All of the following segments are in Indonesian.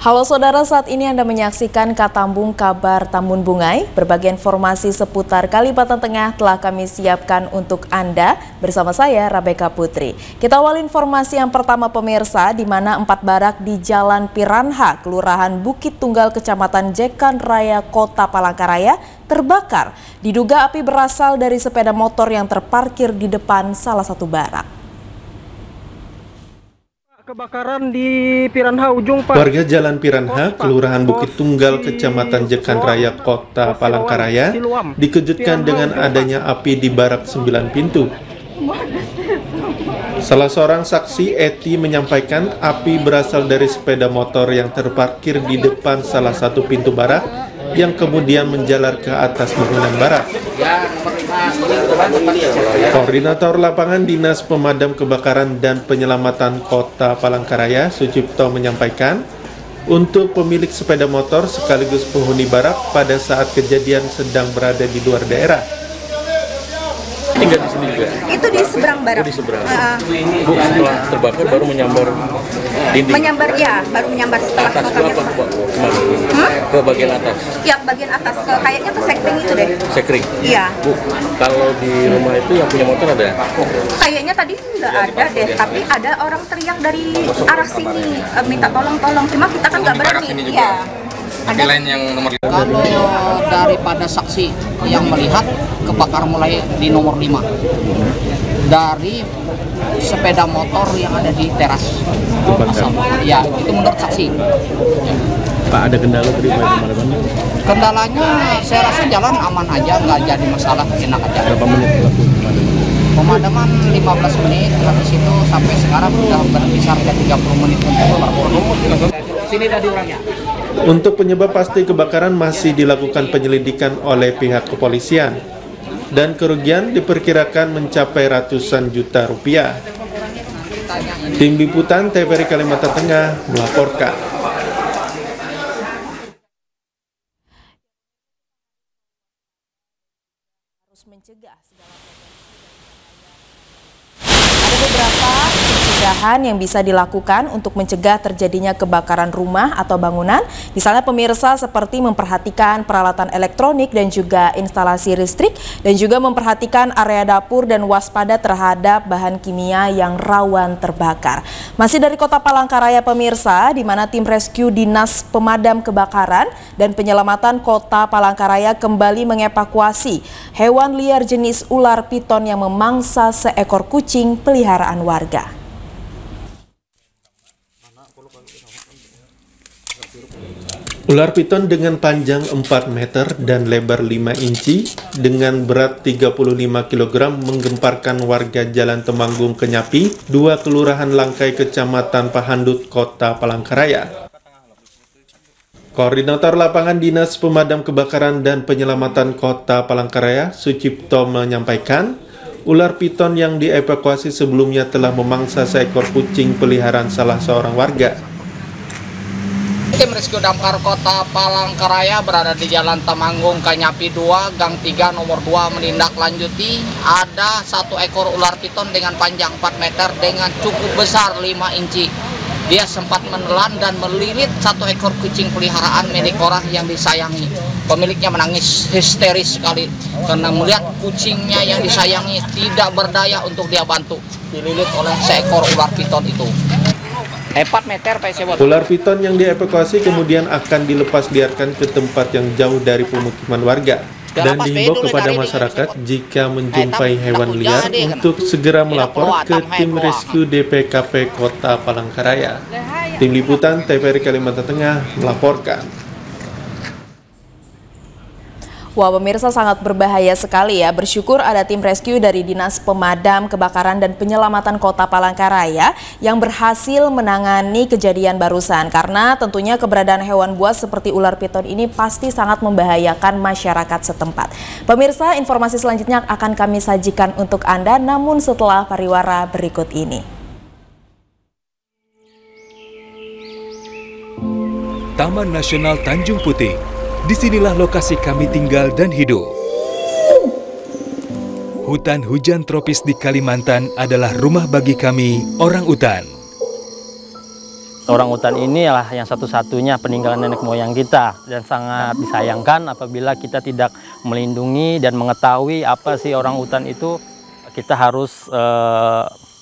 Halo saudara, saat ini Anda menyaksikan Katambung Kabar Tambun Bungai. Berbagai informasi seputar Kalimantan Tengah telah kami siapkan untuk Anda bersama saya, Rabeka Putri. Kita awal informasi yang pertama pemirsa, di mana 4 barak di Jalan Piranha, Kelurahan Bukit Tunggal, Kecamatan Jekan Raya, Kota Palangkaraya terbakar. Diduga api berasal dari sepeda motor yang terparkir di depan salah satu barak. Kebakaran di Piranha ujung Pak. Warga Jalan Piranha, Kelurahan Bukit Tunggal, Kecamatan Jekan Raya, Kota Palangkaraya dikejutkan dengan adanya api di barak 9 pintu. Salah seorang saksi, Eti, menyampaikan api berasal dari sepeda motor yang terparkir di depan salah satu pintu barak yang kemudian menjalar ke atas bangunan barak. Koordinator Lapangan Dinas Pemadam Kebakaran dan Penyelamatan Kota Palangkaraya, Sucipto, menyampaikan untuk pemilik sepeda motor sekaligus penghuni barak pada saat kejadian sedang berada di luar daerah. Tinggal di sini juga? Itu di seberang barak. Oh, di seberang. Bu, setelah terbakar baru menyambar dinding? Menyambar, ya, baru menyambar setelah atas itu apa, Bu? Ke bagian atas? Ya, bagian atas, kayaknya ke sekring itu deh. Sekring? Iya. Bu, kalau di rumah itu yang punya motor ada? Kayaknya tadi nggak ada deh, tapi ada orang teriak dari arah sini, minta tolong-tolong, cuma kita kan nggak berani. Iya. Ada lain yang nomor 5. Kalau daripada saksi yang melihat kebakar mulai di nomor 5 dari sepeda motor yang ada di teras. Ya, itu menurut saksi. Pak, ada kendala tadi pemadaman? Kendalanya saya rasa jalan aman aja, nggak jadi masalah, enak aja. Berapa menit waktu pemadaman? 15 menit, habis itu sampai sekarang sudah berkisar 30 menit untuk berpuluh. Sini tadi orangnya. Untuk penyebab pasti kebakaran masih dilakukan penyelidikan oleh pihak kepolisian dan kerugian diperkirakan mencapai ratusan juta rupiah. Tim Liputan TVRI Kalimantan Tengah melaporkan. Harus mencegah segala ada beberapa pencegahan yang bisa dilakukan untuk mencegah terjadinya kebakaran rumah atau bangunan. Misalnya pemirsa, seperti memperhatikan peralatan elektronik dan juga instalasi listrik, dan juga memperhatikan area dapur dan waspada terhadap bahan kimia yang rawan terbakar. Masih dari Kota Palangkaraya pemirsa, di mana tim rescue Dinas Pemadam Kebakaran dan Penyelamatan Kota Palangkaraya kembali mengevakuasi hewan liar jenis ular piton yang memangsa seekor kucing peliharaan warga. Ular piton dengan panjang 4 meter dan lebar 5 inci dengan berat 35 kg menggemparkan warga Jalan Temanggung Kenyapi, 2 Kelurahan Langkai, Kecamatan Pahandut, Kota Palangkaraya. Koordinator Lapangan Dinas Pemadam Kebakaran dan Penyelamatan Kota Palangkaraya, Sucipto, menyampaikan ular piton yang dievakuasi sebelumnya telah memangsa seekor kucing peliharaan salah seorang warga. Tim Rescue Damkar Kota Palangkaraya berada di Jalan Temanggung Kenyapi 2, Gang 3, nomor 2 menindaklanjuti ada 1 ekor ular piton dengan panjang 4 meter dengan cukup besar 5 inci. Dia sempat menelan dan melilit 1 ekor kucing peliharaan milik orang yang disayangi. Pemiliknya menangis histeris sekali karena melihat kucingnya yang disayangi tidak berdaya untuk dia bantu, dililit oleh seekor ular piton itu. 4 meter Pak. Ular piton yang dievakuasi kemudian akan dilepas liarkan ke tempat yang jauh dari pemukiman warga dan dihimbau kepada masyarakat jika menjumpai hewan liar untuk segera melapor ke tim rescue DPKP Kota Palangkaraya. Tim Liputan TVRI Kalimantan Tengah melaporkan. Wah pemirsa, sangat berbahaya sekali ya. Bersyukur ada tim rescue dari Dinas Pemadam Kebakaran dan Penyelamatan Kota Palangkaraya yang berhasil menangani kejadian barusan. Karena tentunya keberadaan hewan buas seperti ular piton ini pasti sangat membahayakan masyarakat setempat. Pemirsa, informasi selanjutnya akan kami sajikan untuk Anda, namun setelah pariwara berikut ini. Taman Nasional Tanjung Puting. Disinilah lokasi kami tinggal dan hidup. Hutan hujan tropis di Kalimantan adalah rumah bagi kami, orang utan. Orangutan ini adalah yang satu-satunya peninggalan nenek moyang kita dan sangat disayangkan apabila kita tidak melindungi dan mengetahui apa sih orangutan itu. Kita harus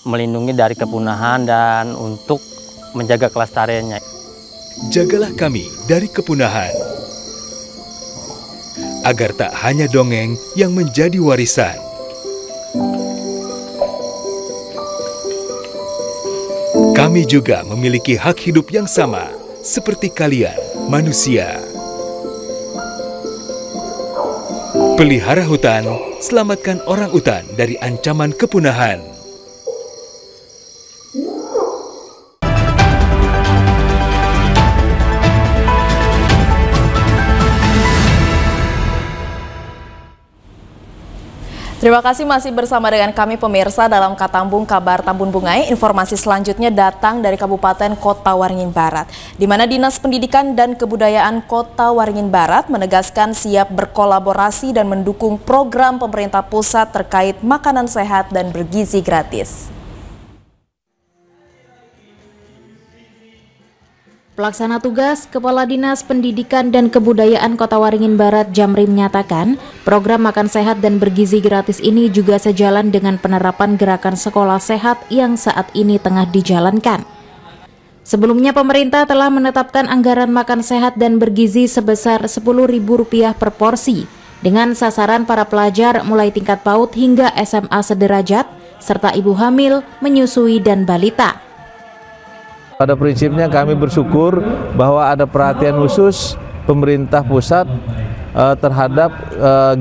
melindungi dari kepunahan dan untuk menjaga kelestariannya. Jagalah kami dari kepunahan, agar tak hanya dongeng yang menjadi warisan. Kami juga memiliki hak hidup yang sama, seperti kalian, manusia. Pelihara hutan, selamatkan orangutan dari ancaman kepunahan. Terima kasih masih bersama dengan kami pemirsa dalam Katambung Kabar Tambun Bungai. Informasi selanjutnya datang dari Kabupaten Kota Waringin Barat, di mana Dinas Pendidikan dan Kebudayaan Kota Waringin Barat menegaskan siap berkolaborasi dan mendukung program pemerintah pusat terkait makanan sehat dan bergizi gratis. Pelaksana tugas Kepala Dinas Pendidikan dan Kebudayaan Kota Waringin Barat Jamri menyatakan, program makan sehat dan bergizi gratis ini juga sejalan dengan penerapan gerakan sekolah sehat yang saat ini tengah dijalankan. Sebelumnya pemerintah telah menetapkan anggaran makan sehat dan bergizi sebesar Rp10.000 per porsi, dengan sasaran para pelajar mulai tingkat PAUD hingga SMA sederajat, serta ibu hamil, menyusui, dan balita. Pada prinsipnya kami bersyukur bahwa ada perhatian khusus pemerintah pusat terhadap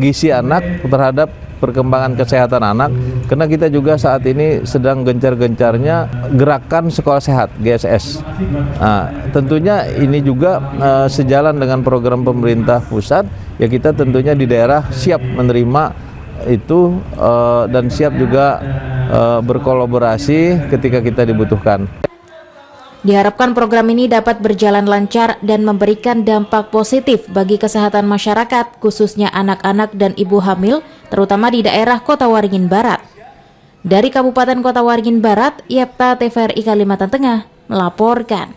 gizi anak, terhadap perkembangan kesehatan anak, karena kita juga saat ini sedang gencar-gencarnya gerakan sekolah sehat GSS. Nah, tentunya ini juga sejalan dengan program pemerintah pusat, ya kita tentunya di daerah siap menerima itu dan siap juga berkolaborasi ketika kita dibutuhkan. Diharapkan program ini dapat berjalan lancar dan memberikan dampak positif bagi kesehatan masyarakat, khususnya anak-anak dan ibu hamil, terutama di daerah Kota Waringin Barat. Dari Kabupaten Kota Waringin Barat, Yepta TVRI Kalimantan Tengah melaporkan.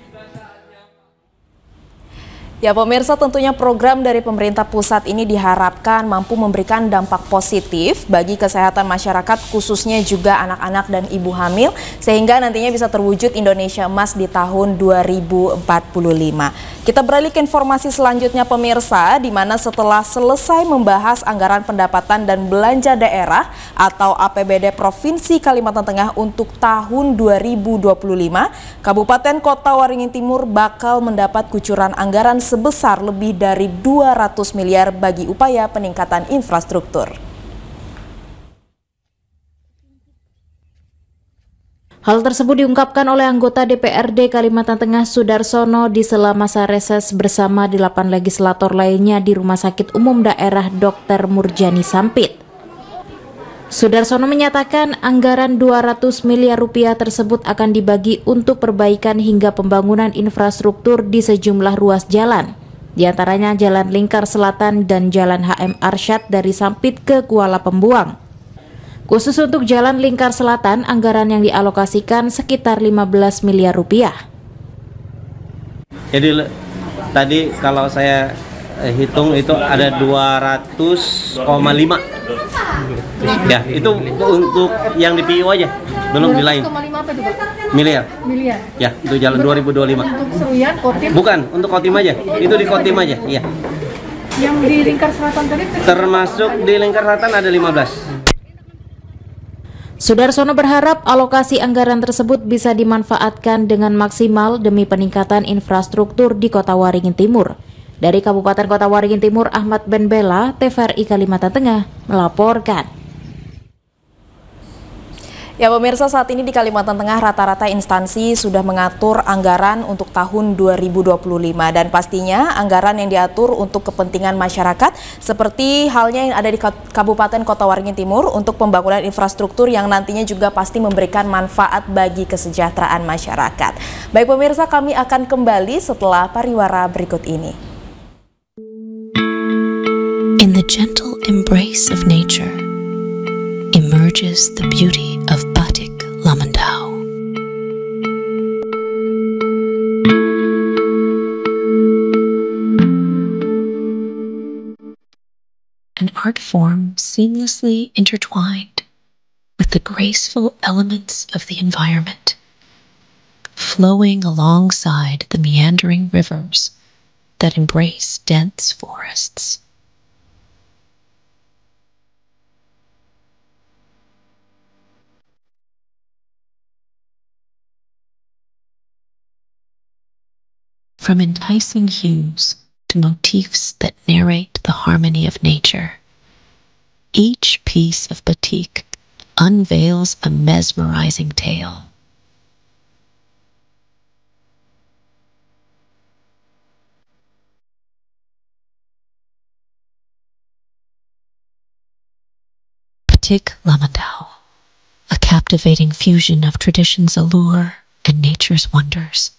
Ya pemirsa, tentunya program dari pemerintah pusat ini diharapkan mampu memberikan dampak positif bagi kesehatan masyarakat, khususnya juga anak-anak dan ibu hamil, sehingga nantinya bisa terwujud Indonesia Emas di tahun 2045. Kita beralih ke informasi selanjutnya pemirsa, di mana setelah selesai membahas anggaran pendapatan dan belanja daerah atau APBD Provinsi Kalimantan Tengah untuk tahun 2025, Kabupaten Kota Waringin Timur bakal mendapat kucuran anggaran sebesar lebih dari 200 miliar bagi upaya peningkatan infrastruktur. Hal tersebut diungkapkan oleh anggota DPRD Kalimantan Tengah Sudarsono di sela masa reses bersama 8 legislator lainnya di Rumah Sakit Umum Daerah Dr. Murjani Sampit. Sudarsono menyatakan anggaran 200 miliar rupiah tersebut akan dibagi untuk perbaikan hingga pembangunan infrastruktur di sejumlah ruas jalan, diantaranya Jalan Lingkar Selatan dan Jalan HM Arsyad dari Sampit ke Kuala Pembuang. Khusus untuk Jalan Lingkar Selatan, anggaran yang dialokasikan sekitar 15 miliar rupiah. Jadi tadi kalau saya hitung itu ada 200,5. Ya, itu untuk yang di PIO aja, belum di lain. Miliar. Ya, itu jalan 2025. Untuk Seruyan, Kotim? Bukan, untuk Kotim aja. Itu di Kotim aja, iya. Yang di Lingkar Selatan tadi? Termasuk di Lingkar Selatan ada 15. Sudarsono berharap alokasi anggaran tersebut bisa dimanfaatkan dengan maksimal demi peningkatan infrastruktur di Kota Waringin Timur. Dari Kabupaten Kota Waringin Timur, Ahmad Ben Bella, TVRI Kalimantan Tengah, melaporkan. Ya pemirsa, saat ini di Kalimantan Tengah rata-rata instansi sudah mengatur anggaran untuk tahun 2025 dan pastinya anggaran yang diatur untuk kepentingan masyarakat seperti halnya yang ada di Kabupaten Kota Waringin Timur untuk pembangunan infrastruktur yang nantinya juga pasti memberikan manfaat bagi kesejahteraan masyarakat. Baik pemirsa, kami akan kembali setelah pariwara berikut ini. In the gentle embrace of nature emerges the beauty of Batik Lamandau. form seamlessly intertwined with the graceful elements of the environment, flowing alongside the meandering rivers that embrace dense forests. From enticing hues to motifs that narrate the harmony of nature, each piece of batik unveils a mesmerizing tale. Batik Lamandau, a captivating fusion of tradition's allure and nature's wonders.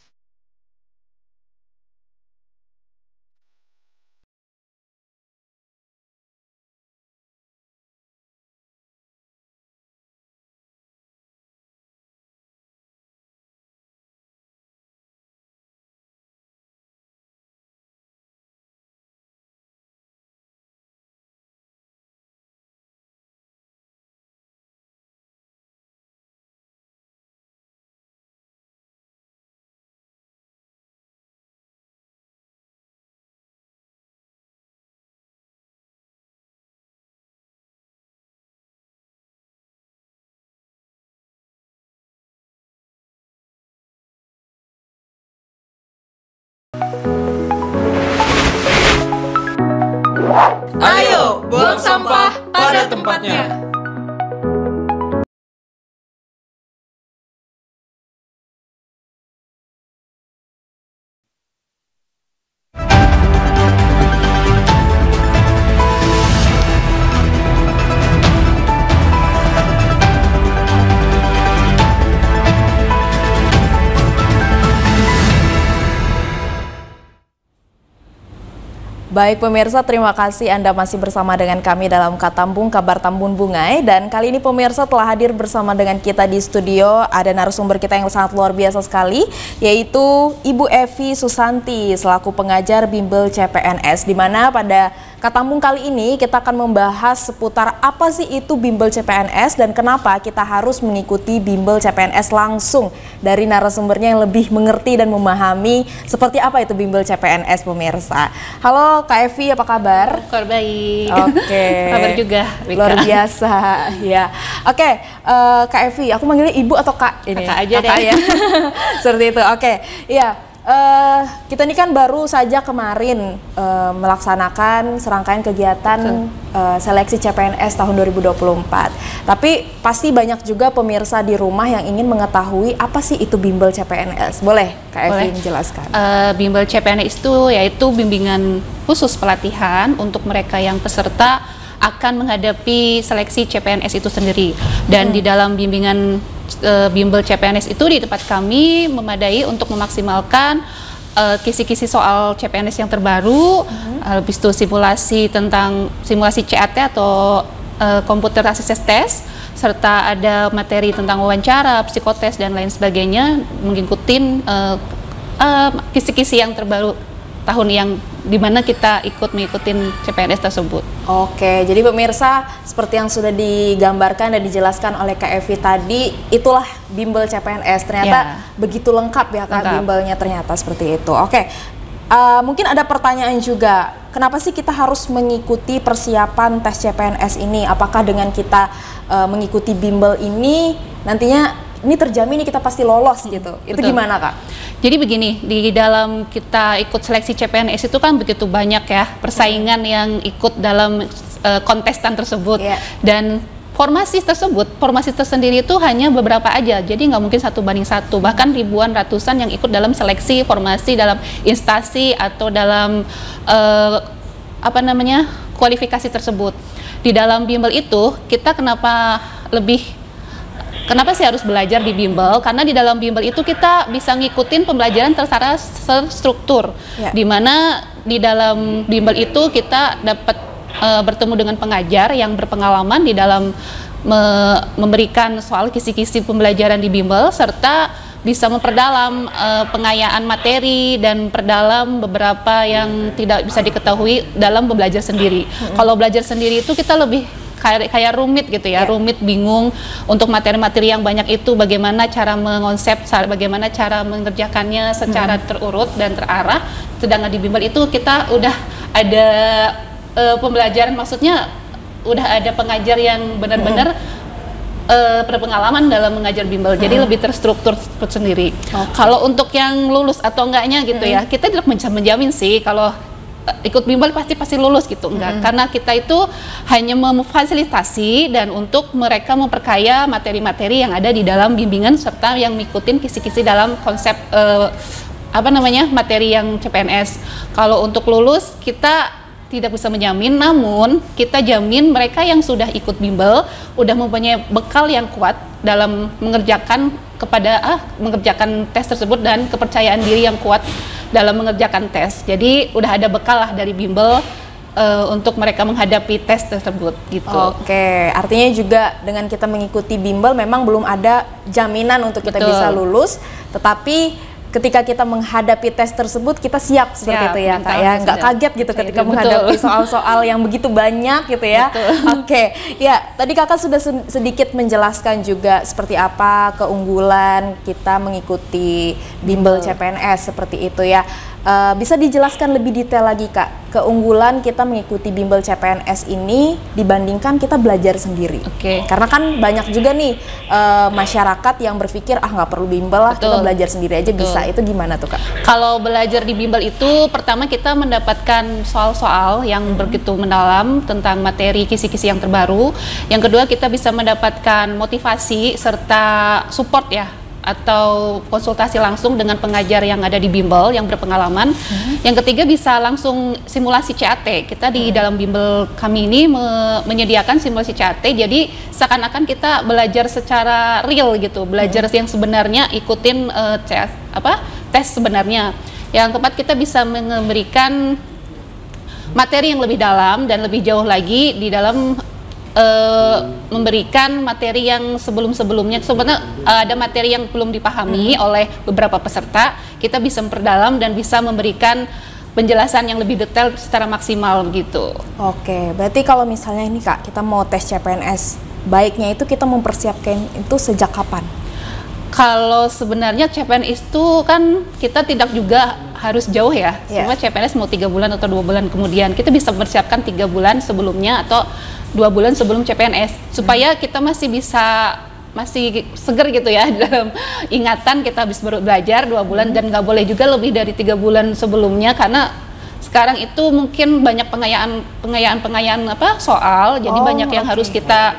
Ayo, buang sampah pada tempatnya. Baik pemirsa, terima kasih Anda masih bersama dengan kami dalam Katambung Kabar Tambun Bungai. Dan kali ini pemirsa telah hadir bersama dengan kita di studio. Ada narasumber kita yang sangat luar biasa sekali, yaitu Ibu Evi Susanti selaku pengajar Bimbel CPNS. Di mana pada Katambung kali ini kita akan membahas seputar apa sih itu Bimbel CPNS dan kenapa kita harus mengikuti Bimbel CPNS langsung dari narasumbernya yang lebih mengerti dan memahami seperti apa itu Bimbel CPNS pemirsa. Halo Kak Evi, apa kabar? Kabar baik. Oke. Kabar juga, Rika. Luar biasa, ya. Oke, Kak Evi, aku manggilnya Ibu atau Kak ini? Kakak aja deh. Ya. Seperti itu. Oke, iya. Kita ini kan baru saja kemarin melaksanakan serangkaian kegiatan seleksi CPNS tahun 2024. Tapi pasti banyak juga pemirsa di rumah yang ingin mengetahui apa sih itu Bimbel CPNS. Boleh Kak Evi menjelaskan? Bimbel CPNS itu yaitu bimbingan khusus pelatihan untuk mereka yang peserta akan menghadapi seleksi CPNS itu sendiri. Dan di dalam bimbingan Bimbel CPNS itu di tempat kami memadai untuk memaksimalkan kisi-kisi soal CPNS yang terbaru, habis itu simulasi tentang simulasi CAT atau Computer Assisted Test, serta ada materi tentang wawancara, psikotes dan lain sebagainya, mengikuti kisi-kisi yang terbaru tahun yang dimana kita mengikuti CPNS tersebut. Oke, jadi pemirsa seperti yang sudah digambarkan dan dijelaskan oleh Kak Evi tadi, itulah Bimbel CPNS. Ternyata begitu lengkap ya Kak bimbelnya ternyata seperti itu. Oke, mungkin ada pertanyaan juga, kenapa sih kita harus mengikuti persiapan tes CPNS ini? Apakah dengan kita mengikuti bimbel ini nantinya ini terjamin kita pasti lolos gitu? Itu gimana Kak? Jadi begini, di dalam kita ikut seleksi CPNS itu kan begitu banyak ya persaingan yang ikut dalam kontestan tersebut. Dan formasi tersendiri itu hanya beberapa aja, jadi nggak mungkin 1 banding 1, bahkan ribuan ratusan yang ikut dalam seleksi formasi dalam instansi atau dalam kualifikasi tersebut. Di dalam bimbel itu kita kenapa sih harus belajar di bimbel? Karena di dalam bimbel itu kita bisa ngikutin pembelajaran secara terstruktur, di mana di dalam bimbel itu kita dapat bertemu dengan pengajar yang berpengalaman di dalam memberikan soal kisi-kisi pembelajaran di bimbel, serta bisa memperdalam pengayaan materi dan perdalam beberapa yang tidak bisa diketahui dalam belajar sendiri. Kalau belajar sendiri itu kita lebih kayak rumit gitu ya, rumit, bingung untuk materi-materi yang banyak itu bagaimana cara mengonsep, bagaimana cara mengerjakannya secara terurut dan terarah. Sedangkan di bimbel itu kita udah ada pembelajaran, maksudnya udah ada pengajar yang benar-benar berpengalaman dalam mengajar bimbel, jadi lebih terstruktur sendiri. Kalau untuk yang lulus atau enggaknya gitu ya, kita tidak bisa menjamin sih kalau ikut bimbel pasti lulus gitu, enggak, karena kita itu hanya memfasilitasi dan untuk mereka memperkaya materi-materi yang ada di dalam bimbingan serta yang mengikuti kisi-kisi dalam konsep materi yang CPNS. Kalau untuk lulus kita tidak bisa menjamin, namun kita jamin mereka yang sudah ikut bimbel udah mempunyai bekal yang kuat dalam mengerjakan tes tersebut dan kepercayaan diri yang kuat dalam mengerjakan tes. Jadi udah ada bekal lah dari bimbel untuk mereka menghadapi tes tersebut gitu. Oke, artinya juga dengan kita mengikuti bimbel memang belum ada jaminan untuk kita bisa lulus, tetapi ketika kita menghadapi tes tersebut kita siap seperti itu ya Kak ya, nggak kaget gitu ketika menghadapi soal-soal yang begitu banyak gitu ya. Oke, ya tadi Kakak sudah sedikit menjelaskan juga seperti apa keunggulan kita mengikuti bimbel CPNS seperti itu ya. Bisa dijelaskan lebih detail lagi Kak, keunggulan kita mengikuti bimbel CPNS ini dibandingkan kita belajar sendiri. Karena kan banyak juga nih masyarakat yang berpikir nggak perlu bimbel lah, kita belajar sendiri aja bisa. Itu gimana tuh Kak? Kalau belajar di bimbel itu pertama kita mendapatkan soal-soal yang begitu mendalam tentang materi kisi-kisi yang terbaru. Yang kedua kita bisa mendapatkan motivasi serta support ya, atau konsultasi langsung dengan pengajar yang ada di bimbel yang berpengalaman. Yang ketiga bisa langsung simulasi CAT. Kita di dalam bimbel kami ini menyediakan simulasi CAT, jadi seakan-akan kita belajar secara real gitu, belajar yang sebenarnya ikutin tes sebenarnya. Yang keempat kita bisa memberikan materi yang lebih dalam dan lebih jauh lagi di dalam memberikan materi yang sebelum-sebelumnya sebenarnya ada materi yang belum dipahami oleh beberapa peserta, kita bisa memperdalam dan bisa memberikan penjelasan yang lebih detail secara maksimal begitu. Oke, berarti kalau misalnya ini Kak, kita mau tes CPNS, baiknya itu kita mempersiapkan itu sejak kapan? Kalau sebenarnya CPNS itu kan kita tidak juga harus jauh ya. Semua CPNS mau 3 bulan atau 2 bulan kemudian, kita bisa mempersiapkan 3 bulan sebelumnya atau 2 bulan sebelum CPNS supaya kita masih seger gitu ya dalam ingatan, kita habis baru belajar 2 bulan dan nggak boleh juga lebih dari 3 bulan sebelumnya, karena sekarang itu mungkin banyak pengayaan soal, jadi banyak yang harus kita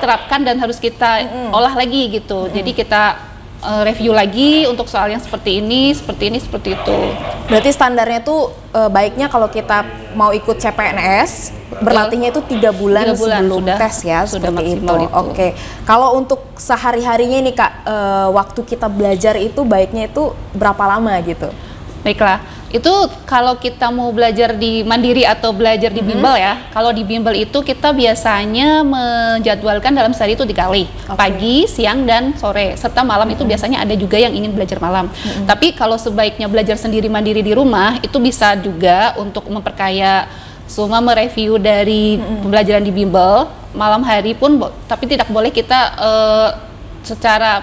terapkan dan harus kita olah lagi gitu. Jadi kita review lagi untuk soal yang seperti ini, seperti itu. Berarti standarnya tuh baiknya kalau kita mau ikut CPNS, berlatihnya itu 3 bulan sebelum tes ya, seperti itu. Oke. Kalau untuk sehari-harinya nih Kak, waktu kita belajar itu baiknya itu berapa lama gitu? Baiklah, itu kalau kita mau belajar di mandiri atau belajar di bimbel ya. Kalau di bimbel itu kita biasanya menjadwalkan dalam sehari itu 3 kali, pagi, siang, dan sore, serta malam itu biasanya ada juga yang ingin belajar malam. Tapi kalau sebaiknya belajar sendiri mandiri di rumah, itu bisa juga untuk memperkaya semua mereview dari pembelajaran di bimbel malam hari pun, tapi tidak boleh kita secara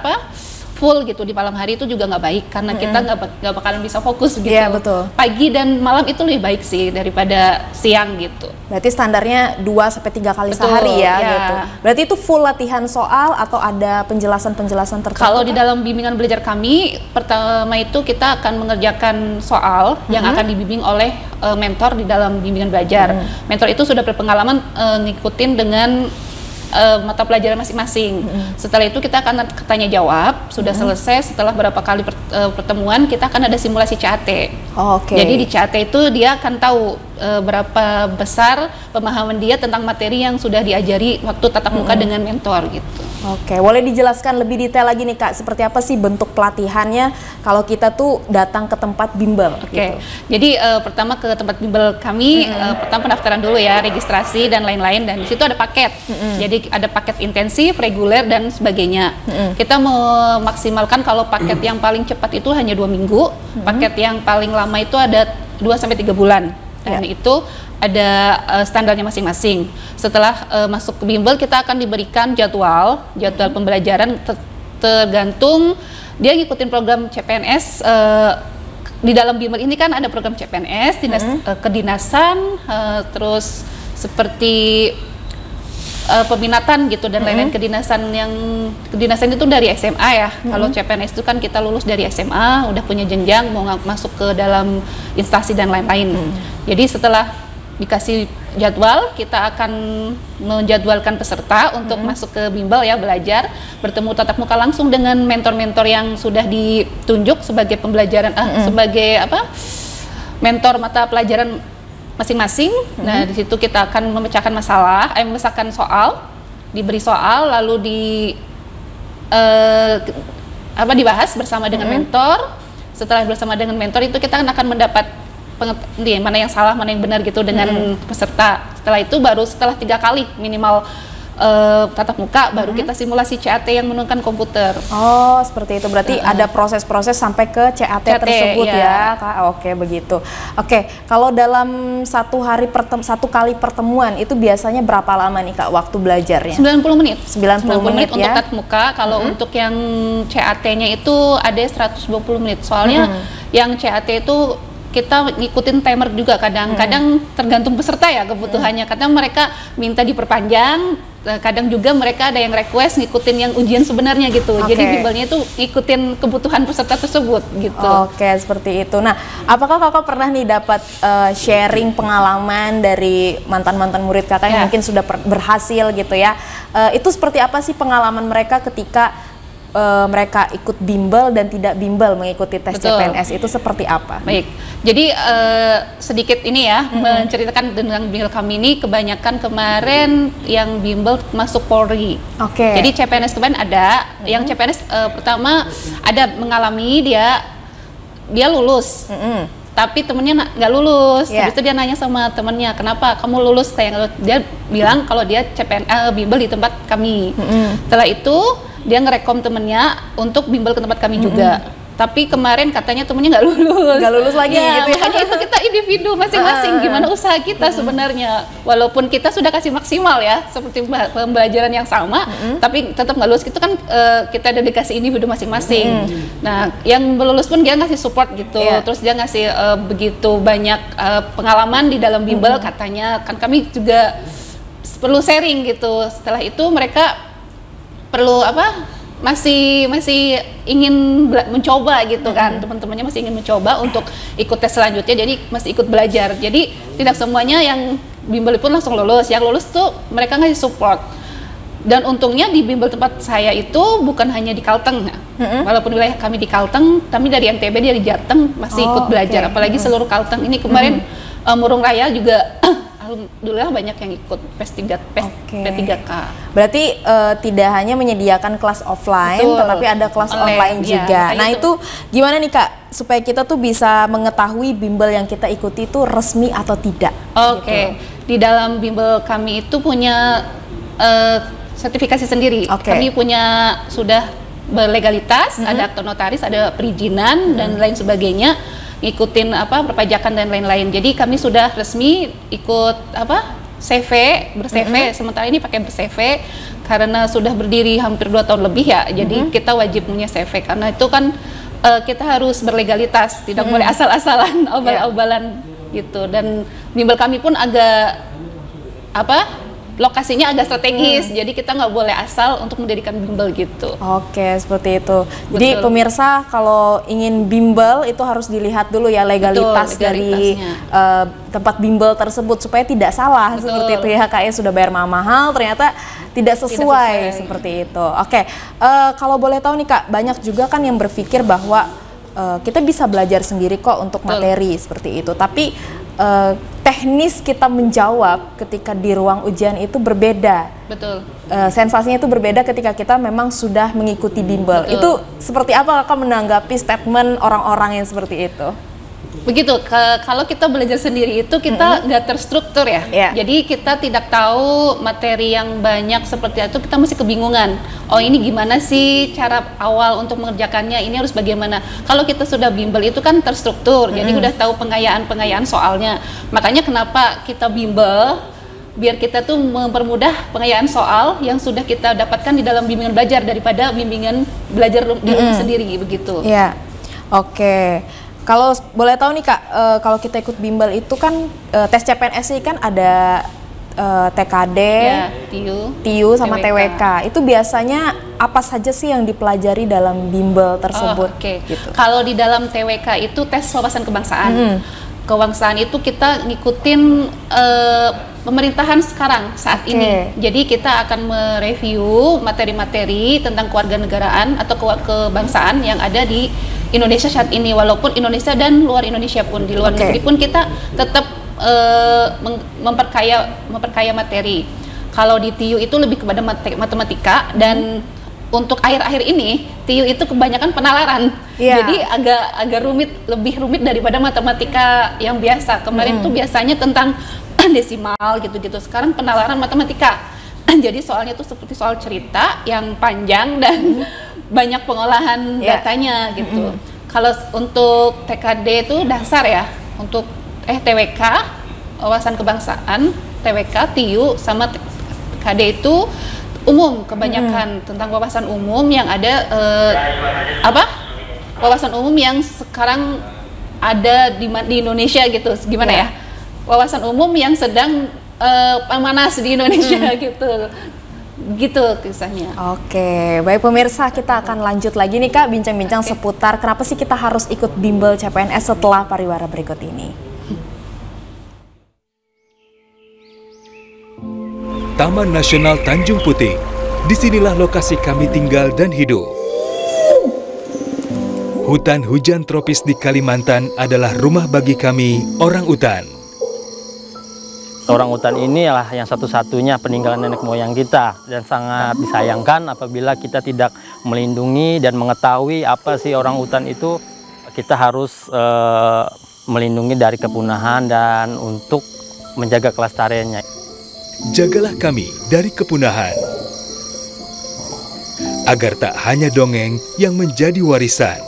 full gitu di malam hari, itu juga nggak baik karena kita nggak bakalan bisa fokus gitu. Iya, betul. Pagi dan malam itu lebih baik sih daripada siang gitu. Berarti standarnya 2-3 kali sehari ya, gitu. Berarti itu full latihan soal atau ada penjelasan-penjelasan tertentu? Kalau di dalam bimbingan belajar kami, pertama itu kita akan mengerjakan soal yang akan dibimbing oleh mentor di dalam bimbingan belajar. Mentor itu sudah berpengalaman ngikutin dengan mata pelajaran masing-masing. Setelah itu kita akan tanya jawab, sudah selesai setelah berapa kali pertemuan kita akan ada simulasi CAT. Jadi di CAT itu dia akan tahu berapa besar pemahaman dia tentang materi yang sudah diajari waktu tatap muka dengan mentor gitu. Boleh dijelaskan lebih detail lagi nih Kak, seperti apa sih bentuk pelatihannya kalau kita tuh datang ke tempat bimbel? Gitu. Jadi pertama ke tempat bimbel kami, pertama pendaftaran dulu ya, registrasi dan lain-lain, dan di situ ada paket. Jadi Jadi ada paket intensif, reguler dan sebagainya. Kita memaksimalkan kalau paket yang paling cepat itu hanya 2 minggu, paket yang paling lama itu ada 2-3 bulan. Dan itu ada standarnya masing-masing. Setelah masuk ke bimbel, kita akan diberikan jadwal pembelajaran tergantung dia ngikutin program CPNS. Di dalam bimbel ini kan ada program CPNS, kedinasan, terus seperti peminatan gitu dan lain-lain. Kedinasan itu dari SMA ya. Kalau CPNS itu kan kita lulus dari SMA, udah punya jenjang mau masuk ke dalam instansi dan lain-lain. Jadi setelah dikasih jadwal, kita akan menjadwalkan peserta untuk masuk ke bimbel ya, belajar, bertemu tatap muka langsung dengan mentor-mentor yang sudah ditunjuk sebagai pembelajaran sebagai mentor mata pelajaran masing-masing. Nah, di situ kita akan memecahkan masalah, memecahkan soal, diberi soal, lalu dibahas bersama dengan mentor. Setelah bersama dengan mentor itu kita akan mendapat mana yang salah, mana yang benar gitu dengan peserta. Setelah itu baru setelah 3 kali minimal tatap muka baru kita simulasi CAT yang menggunakan komputer. Oh, seperti itu. Berarti ada proses-proses sampai ke CAT tersebut ya, Kak. Oke, begitu. Oke, kalau dalam satu kali pertemuan itu biasanya berapa lama nih, Kak, waktu belajarnya? 90 menit. 90 menit untuk tatap muka. Kalau untuk yang CAT-nya itu ada 120 menit. Soalnya yang CAT itu kita ngikutin timer juga, kadang-kadang tergantung peserta ya kebutuhannya. Kadang mereka minta diperpanjang, kadang juga mereka ada yang request ngikutin yang ujian sebenarnya gitu. Jadi bimbelnya itu ngikutin kebutuhan peserta tersebut gitu. Oke, seperti itu. Nah, apakah Kakak pernah nih dapat sharing pengalaman dari mantan-mantan murid Kakak yang mungkin sudah berhasil gitu ya? Itu seperti apa sih pengalaman mereka ketika mereka ikut bimbel dan tidak bimbel mengikuti tes CPNS, itu seperti apa? Baik, jadi sedikit ini ya, menceritakan tentang bimbel kami ini. Kebanyakan kemarin yang bimbel masuk Polri. Jadi CPNS kemarin ada, yang CPNS pertama ada mengalami dia lulus. Tapi temennya nggak lulus. Habis itu dia nanya sama temennya, kenapa kamu lulus? Dia bilang kalau dia bimbel di tempat kami. Setelah itu dia ngerekom temennya untuk bimbel ke tempat kami juga. Tapi kemarin katanya temennya nggak lulus lagi gitu ya. Makanya itu kita individu masing-masing, gimana usaha kita sebenarnya. Walaupun kita sudah kasih maksimal ya, seperti pembelajaran yang sama, tapi tetap nggak lulus. Itu kan kita dedikasi individu masing-masing. Nah, yang lulus pun dia ngasih support gitu. Terus dia ngasih begitu banyak pengalaman di dalam bimbel, katanya kan kami juga perlu sharing gitu. Setelah itu mereka perlu masih ingin mencoba gitu kan, teman-temannya masih ingin mencoba untuk ikut tes selanjutnya, jadi masih ikut belajar. Jadi tidak semuanya yang bimbel pun langsung lulus. Yang lulus tuh mereka ngasih support. Dan untungnya di bimbel tempat saya itu bukan hanya di Kalteng, walaupun wilayah kami di Kalteng, kami dari NTB, dari Jateng masih ikut belajar. Apalagi seluruh Kalteng ini kemarin Murung Raya juga alhamdulillah banyak yang ikut P3K. Berarti tidak hanya menyediakan kelas offline, tetapi ada kelas online juga. Nah, itu gimana nih, Kak, supaya kita tuh bisa mengetahui bimbel yang kita ikuti itu resmi atau tidak? Di dalam bimbel kami itu punya sertifikasi sendiri. Kami punya sudah berlegalitas, ada akte notaris, ada perizinan dan lain sebagainya. Ngikutin perpajakan dan lain-lain. Jadi kami sudah resmi ikut CV, ber-CV. Sementara ini pakai ber-CV karena sudah berdiri hampir 2 tahun lebih ya. Jadi kita wajib punya CV karena itu kan kita harus berlegalitas, tidak boleh asal-asalan obal-obalan gitu. Dan bimbel kami pun agak lokasinya agak strategis, jadi kita nggak boleh asal untuk mendirikan bimbel gitu. Seperti itu. Jadi pemirsa, kalau ingin bimbel itu harus dilihat dulu ya legalitas dari tempat bimbel tersebut supaya tidak salah. Seperti itu ya, Kak, ya, sudah bayar mahal ternyata tidak sesuai. Seperti itu. Kalau boleh tahu nih, Kak, banyak juga kan yang berpikir bahwa kita bisa belajar sendiri kok untuk materi seperti itu, tapi teknis kita menjawab ketika di ruang ujian itu berbeda. Sensasinya itu berbeda ketika kita memang sudah mengikuti bimbel. Itu seperti apa Kakak menanggapi statement orang-orang yang seperti itu? Begitu, kalau kita belajar sendiri itu kita nggak terstruktur ya. Jadi kita tidak tahu materi yang banyak seperti itu, kita masih kebingungan. Oh ini gimana sih cara awal untuk mengerjakannya, ini harus bagaimana. Kalau kita sudah bimbel itu kan terstruktur, jadi udah tahu pengayaan soalnya. Makanya kenapa kita bimbel, biar kita tuh mempermudah pengayaan soal yang sudah kita dapatkan di dalam bimbingan belajar daripada bimbingan belajar di rumah sendiri begitu. Iya, oke. Kalau boleh tahu nih Kak, kalau kita ikut bimbel itu kan tes CPNS ini kan ada TKD, TIU sama TWK. Itu biasanya apa saja sih yang dipelajari dalam bimbel tersebut? Gitu. Kalau di dalam TWK itu tes wawasan kebangsaan. Kebangsaan itu kita ngikutin pemerintahan sekarang saat ini. Jadi kita akan mereview materi-materi tentang kewarganegaraan atau kebangsaan yang ada di Indonesia saat ini, walaupun Indonesia dan luar Indonesia pun, di luar negeri pun kita tetap memperkaya materi. Kalau di TIU itu lebih kepada matematika, dan untuk akhir-akhir ini TIU itu kebanyakan penalaran. Jadi agak lebih rumit daripada matematika yang biasa. Kemarin tuh biasanya tentang desimal gitu-gitu. Sekarang penalaran matematika. Jadi soalnya tuh seperti soal cerita yang panjang dan banyak pengolahan datanya gitu. Kalau untuk TKD itu dasar ya. Untuk TWK, wawasan kebangsaan, TWK, TIU sama TKD itu umum, kebanyakan tentang wawasan umum yang ada wawasan umum yang sekarang ada di Indonesia gitu. Gimana ya? Wawasan umum yang sedang panas di Indonesia gitu kisahnya. Oke, baik pemirsa, kita akan lanjut lagi nih Kak, bincang-bincang seputar kenapa sih kita harus ikut bimbel CPNS setelah pariwara berikut ini. Taman Nasional Tanjung Puting. Disinilah lokasi kami tinggal dan hidup. Hutan hujan tropis di Kalimantan adalah rumah bagi kami, orang utan. Orang utan ini adalah yang satu-satunya peninggalan nenek moyang kita, dan sangat disayangkan apabila kita tidak melindungi dan mengetahui apa sih orang utan itu. Kita harus melindungi dari kepunahan dan untuk menjaga kelestariannya. Jagalah kami dari kepunahan, agar tak hanya dongeng yang menjadi warisan.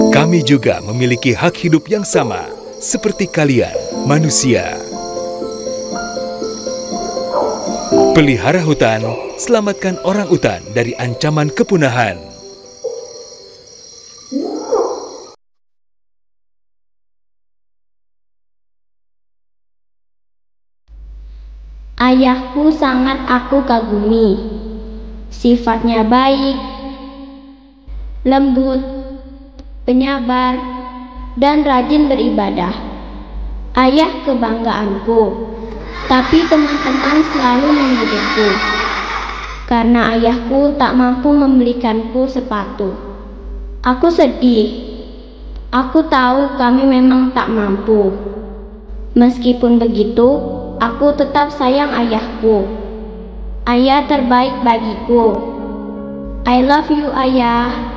Kami juga memiliki hak hidup yang sama, seperti kalian, manusia. Pelihara hutan, selamatkan orang utan dari ancaman kepunahan. Ayahku sangat aku kagumi. Sifatnya baik, lembut, penyabar, dan rajin beribadah. Ayah kebanggaanku, tapi teman-teman selalu menggigitku karena ayahku tak mampu membelikanku sepatu. Aku sedih. Aku tahu kami memang tak mampu. Meskipun begitu, aku tetap sayang ayahku. Ayah terbaik bagiku. I love you, Ayah.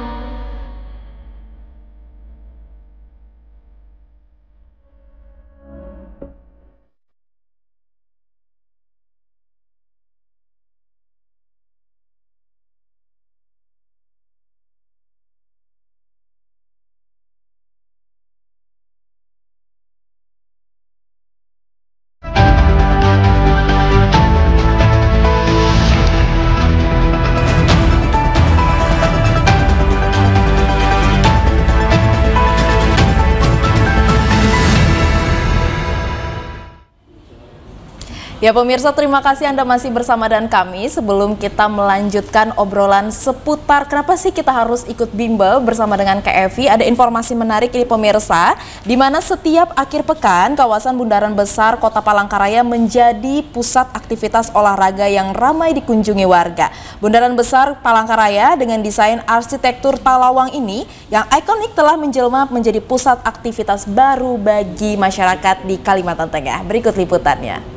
Ya pemirsa, terima kasih Anda masih bersama dengan kami. Sebelum kita melanjutkan obrolan seputar kenapa sih kita harus ikut bimbel bersama dengan Kak Evi, ada informasi menarik ini pemirsa, di mana setiap akhir pekan kawasan Bundaran Besar Kota Palangkaraya menjadi pusat aktivitas olahraga yang ramai dikunjungi warga. Bundaran Besar Palangkaraya dengan desain arsitektur Palawang ini yang ikonik telah menjelma menjadi pusat aktivitas baru bagi masyarakat di Kalimantan Tengah. Berikut liputannya.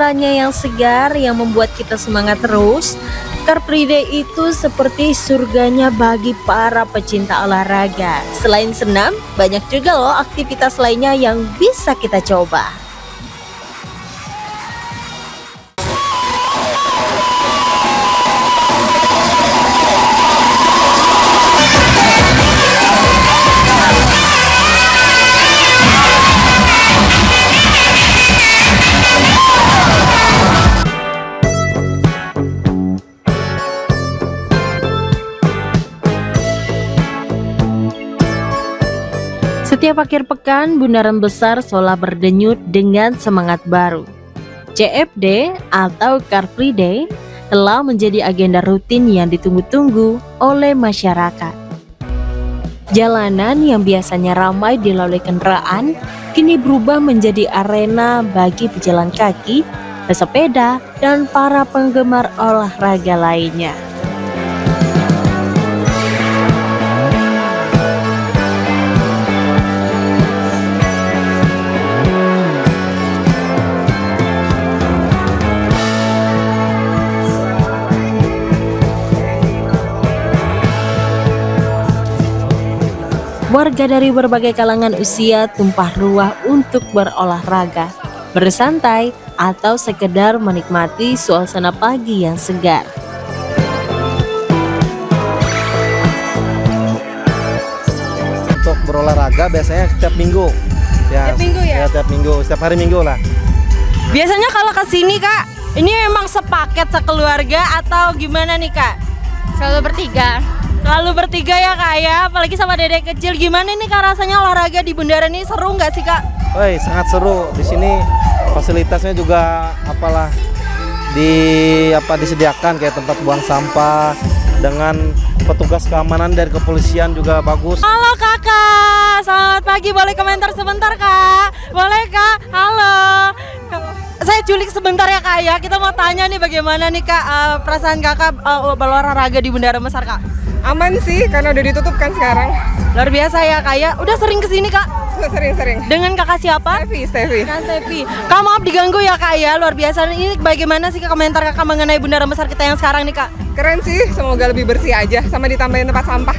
udaranya yang segar yang membuat kita semangat terus, Car Free Day itu seperti surganya bagi para pecinta olahraga. Selain senam, banyak juga loh aktivitas lainnya yang bisa kita coba. Setiap akhir pekan, Bundaran Besar seolah berdenyut dengan semangat baru. CFD atau Car Free Day telah menjadi agenda rutin yang ditunggu-tunggu oleh masyarakat. Jalanan yang biasanya ramai dilalui kendaraan kini berubah menjadi arena bagi pejalan kaki, pesepeda, dan para penggemar olahraga lainnya. Warga dari berbagai kalangan usia tumpah ruah untuk berolahraga, bersantai, atau sekedar menikmati suasana pagi yang segar. Untuk berolahraga biasanya setiap minggu. Ya, Setiap minggu ya? Ya, setiap minggu, setiap hari Minggu lah. Biasanya kalau ke sini Kak, ini memang sepaket sekeluarga atau gimana nih Kak? Selalu bertiga. Selalu bertiga ya Kak ya, apalagi sama dedek kecil. Gimana nih Kak rasanya olahraga di Bundaran ini, seru nggak sih Kak? Woi, sangat seru. Di sini fasilitasnya juga disediakan kayak tempat buang sampah dengan petugas keamanan dari kepolisian juga bagus. Halo Kakak, selamat pagi. Boleh komentar sebentar Kak? Boleh Kak? Halo. Saya culik sebentar ya Kak ya. Kita mau tanya nih bagaimana nih Kak perasaan Kakak berolahraga di Bundaran Besar Kak? Aman sih, karena udah ditutup kan sekarang. Luar biasa ya Kak ya. Udah sering kesini Kak? Sering-sering. Dengan Kakak siapa? Stevi. Kak Stevi. Kak maaf diganggu ya Kak ya, luar biasa. Ini bagaimana sih komentar Kakak mengenai Bundaran Besar kita yang sekarang nih Kak? Keren sih, semoga lebih bersih aja, sama ditambahin tempat sampah.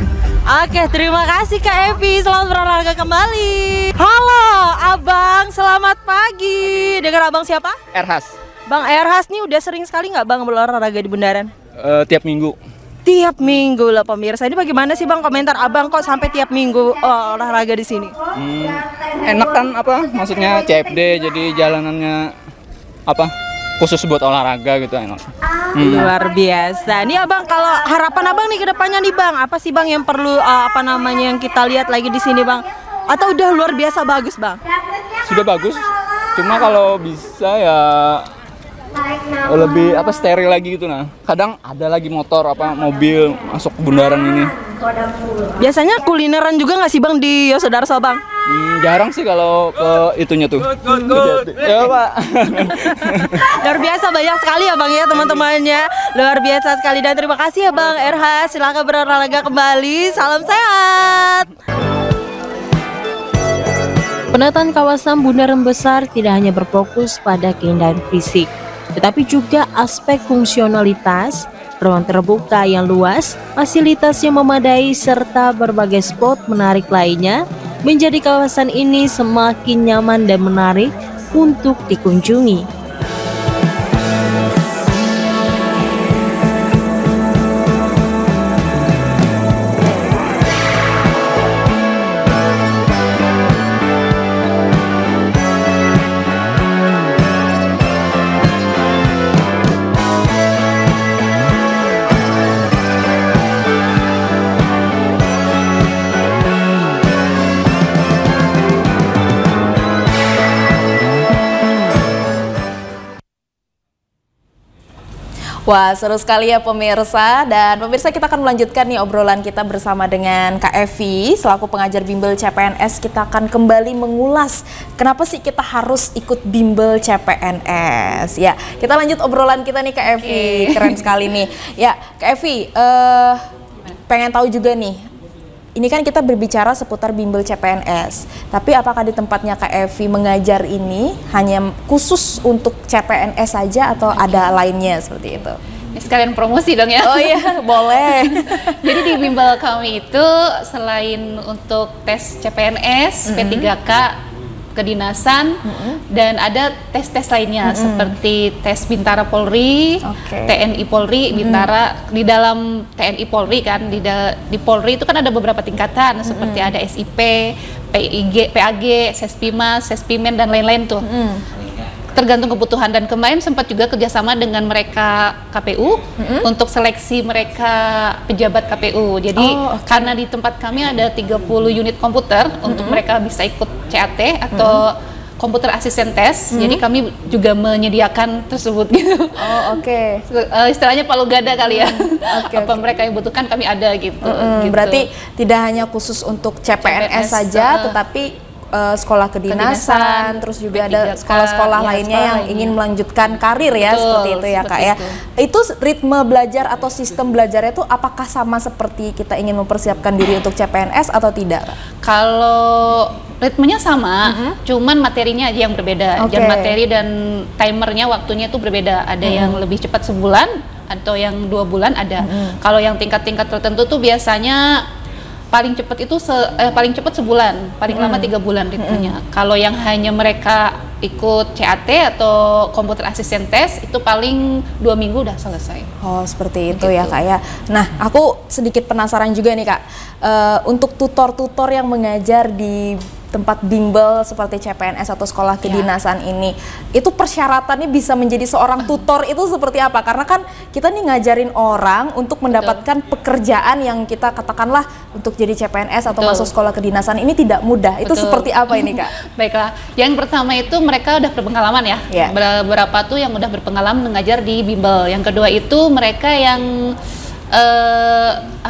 Oke, terima kasih Kak Evi, selamat berolahraga kembali. Halo Abang, selamat pagi. Dengan Abang siapa? Erhas. Bang Erhas nih udah sering sekali nggak Bang berolahraga di Bundaran? Tiap minggu. Tiap minggu lah pemirsa. Ini bagaimana sih Bang komentar Abang kok sampai tiap minggu olahraga di sini? Enak kan maksudnya CFD, jadi jalanannya khusus buat olahraga gitu, enak. Luar biasa. Nih Abang, kalau harapan Abang nih ke depannya nih Bang, apa sih Bang yang perlu yang kita lihat lagi di sini Bang? Atau udah luar biasa bagus Bang? Sudah bagus. Cuma kalau bisa ya lebih steril lagi gitu nah. Kadang ada lagi motor mobil masuk ke bundaran ini. Biasanya kulineran juga nggak sih Bang di Yosudarso Bang? Jarang sih kalau ke itunya tuh. Ya Pak. Luar biasa, banyak sekali ya Bang ya teman-temannya. Luar biasa sekali dan terima kasih ya Bang RH. Silakan berolahraga kembali. Salam sehat. Penataan kawasan Bundaran Besar tidak hanya berfokus pada keindahan fisik, tetapi juga aspek fungsionalitas, ruang terbuka yang luas, fasilitas yang memadai, serta berbagai spot menarik lainnya menjadi kawasan ini semakin nyaman dan menarik untuk dikunjungi. Wah, seru sekali ya pemirsa. Dan pemirsa, kita akan melanjutkan nih obrolan kita bersama dengan Kak Evi selaku pengajar bimbel CPNS. Kita akan kembali mengulas kenapa sih kita harus ikut bimbel CPNS. Ya, kita lanjut obrolan kita nih Kak Evi. Keren sekali nih. Ya, Kak Evi, pengen tahu juga nih, ini kan kita berbicara seputar bimbel CPNS. Tapi apakah di tempatnya Kak Evi mengajar ini hanya khusus untuk CPNS saja atau ada lainnya seperti itu? Sekalian promosi dong ya. Oh iya, boleh. Jadi di bimbel kami itu selain untuk tes CPNS, P3K, kedinasan, dan ada tes-tes lainnya seperti tes Bintara Polri, TNI Polri, Bintara. Di dalam TNI Polri kan, di Polri itu kan ada beberapa tingkatan seperti ada SIP, PIG, PAG, Sespimas, Sespimen, dan lain-lain tuh. Tergantung kebutuhan, dan kemarin sempat juga kerjasama dengan mereka KPU untuk seleksi mereka pejabat KPU. Jadi karena di tempat kami ada 30 unit komputer untuk mereka bisa ikut CAT atau komputer asisten tes, jadi kami juga menyediakan tersebut gitu. Istilahnya palu gada kali ya. Apa mereka yang butuhkan kami ada gitu. Berarti tidak hanya khusus untuk CPNS saja, tetapi sekolah kedinasan, terus juga ada sekolah-sekolah lainnya yang ingin melanjutkan karir ya, seperti itu ya Kak ya. Itu ritme belajar atau sistem belajarnya itu apakah sama seperti kita ingin mempersiapkan diri untuk CPNS atau tidak Kak? Kalau ritmenya sama, cuman materinya aja yang berbeda. Jam materi dan timernya waktunya itu berbeda. Ada yang lebih cepat sebulan atau yang 2 bulan ada. Kalau yang tingkat-tingkat tertentu tuh biasanya paling cepat itu paling cepat sebulan, paling lama 3 bulan ritmenya. Kalau yang hanya mereka ikut CAT atau komputer asisten tes itu paling 2 minggu udah selesai. Oh seperti itu ya Kak ya. Nah aku sedikit penasaran juga nih Kak, untuk tutor-tutor yang mengajar di tempat bimbel seperti CPNS atau sekolah kedinasan ini, itu persyaratannya bisa menjadi seorang tutor itu seperti apa? Karena kan kita nih ngajarin orang untuk mendapatkan pekerjaan yang kita katakanlah untuk jadi CPNS atau masuk sekolah kedinasan ini tidak mudah. Itu seperti apa ini Kak? Baiklah, yang pertama itu mereka udah berpengalaman ya. Beberapa tuh yang udah berpengalaman mengajar di bimbel. Yang kedua itu mereka yang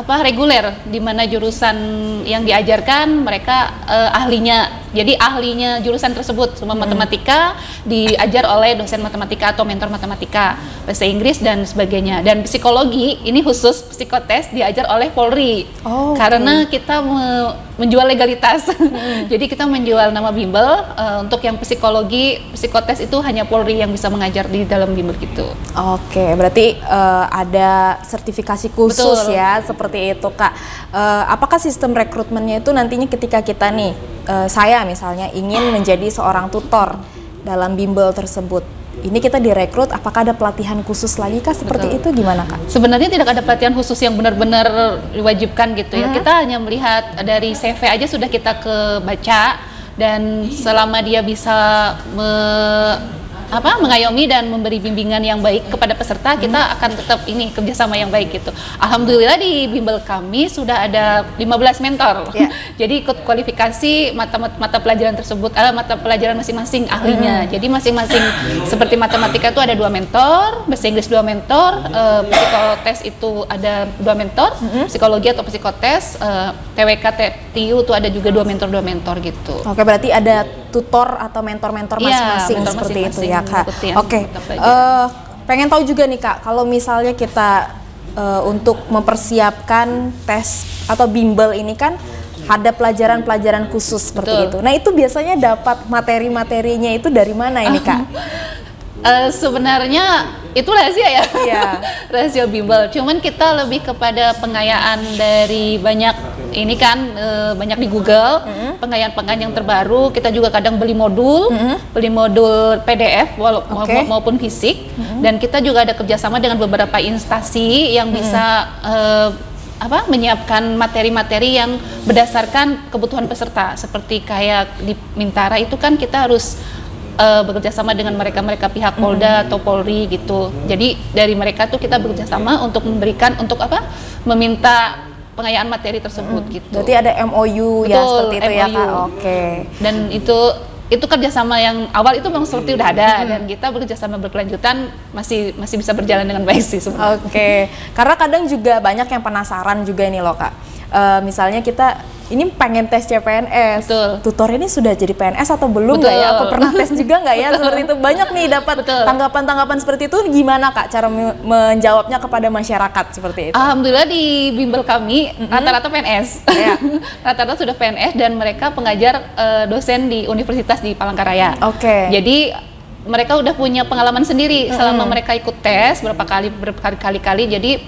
reguler, di mana jurusan yang diajarkan mereka ahlinya. Jadi ahlinya jurusan tersebut, semua matematika diajar oleh dosen matematika atau mentor matematika, bahasa Inggris dan sebagainya. Dan psikologi ini khusus psikotes diajar oleh Polri. Karena kita menjual legalitas. Jadi kita menjual nama bimbel untuk yang psikologi, psikotes itu hanya Polri yang bisa mengajar di dalam bimbel gitu. Berarti ada sertifikasi khusus ya, seperti itu Kak. Apakah sistem rekrutmennya itu nantinya ketika kita nih, saya misalnya ingin menjadi seorang tutor dalam bimbel tersebut, ini kita direkrut, apakah ada pelatihan khusus lagi Kak? Seperti itu gimana Kak? Sebenarnya tidak ada pelatihan khusus yang benar-benar diwajibkan gitu ya. Kita hanya melihat dari CV aja sudah kita kebaca, dan selama dia bisa mengayomi dan memberi bimbingan yang baik kepada peserta, kita akan tetap ini kerjasama yang baik gitu. Alhamdulillah di bimbel kami sudah ada 15 mentor. Jadi ikut kualifikasi mata pelajaran tersebut, mata pelajaran masing-masing ahlinya. Jadi masing-masing seperti matematika itu ada 2 mentor, bahasa Inggris 2 mentor, psikotes itu ada 2 mentor, psikologi atau psikotes, TWK, TIU itu ada juga 2 mentor gitu. Berarti ada tutor atau mentor-mentor masing-masing seperti itu ya Kak. Pengen tahu juga nih Kak, kalau misalnya kita untuk mempersiapkan tes atau bimbel ini kan ada pelajaran-pelajaran khusus seperti itu. Nah itu biasanya dapat materi-materinya itu dari mana ini Kak? Sebenarnya itu rahasia ya, rahasia bimbel. Cuman kita lebih kepada pengayaan dari banyak ini kan, banyak di Google, pengayaan-pengayaan yang terbaru. Kita juga kadang beli modul PDF maupun fisik, dan kita juga ada kerjasama dengan beberapa instansi yang bisa menyiapkan materi-materi yang berdasarkan kebutuhan peserta. Seperti kayak di Bintara itu kan kita harus bekerja sama dengan mereka pihak Polda atau Polri gitu. Jadi dari mereka tuh kita bekerja sama untuk memberikan meminta pengayaan materi tersebut gitu. Berarti ada MOU ya seperti itu ya Kak. Dan itu kerjasama yang awal itu memang seperti udah ada, dan kita bekerjasama berkelanjutan masih bisa berjalan dengan baik sih sebenarnya. Karena kadang juga banyak yang penasaran juga ini loh Kak. misalnya kita ini pengen tes CPNS, tutor ini sudah jadi PNS atau belum nggak ya? Apa pernah tes juga nggak ya? Seperti itu banyak nih dapat tanggapan-tanggapan seperti itu. Gimana Kak cara menjawabnya kepada masyarakat seperti itu? Alhamdulillah di bimbel kami rata-rata PNS, rata-rata sudah PNS dan mereka pengajar dosen di Universitas di Palangkaraya. Jadi mereka udah punya pengalaman sendiri selama mereka ikut tes berkali-kali. Jadi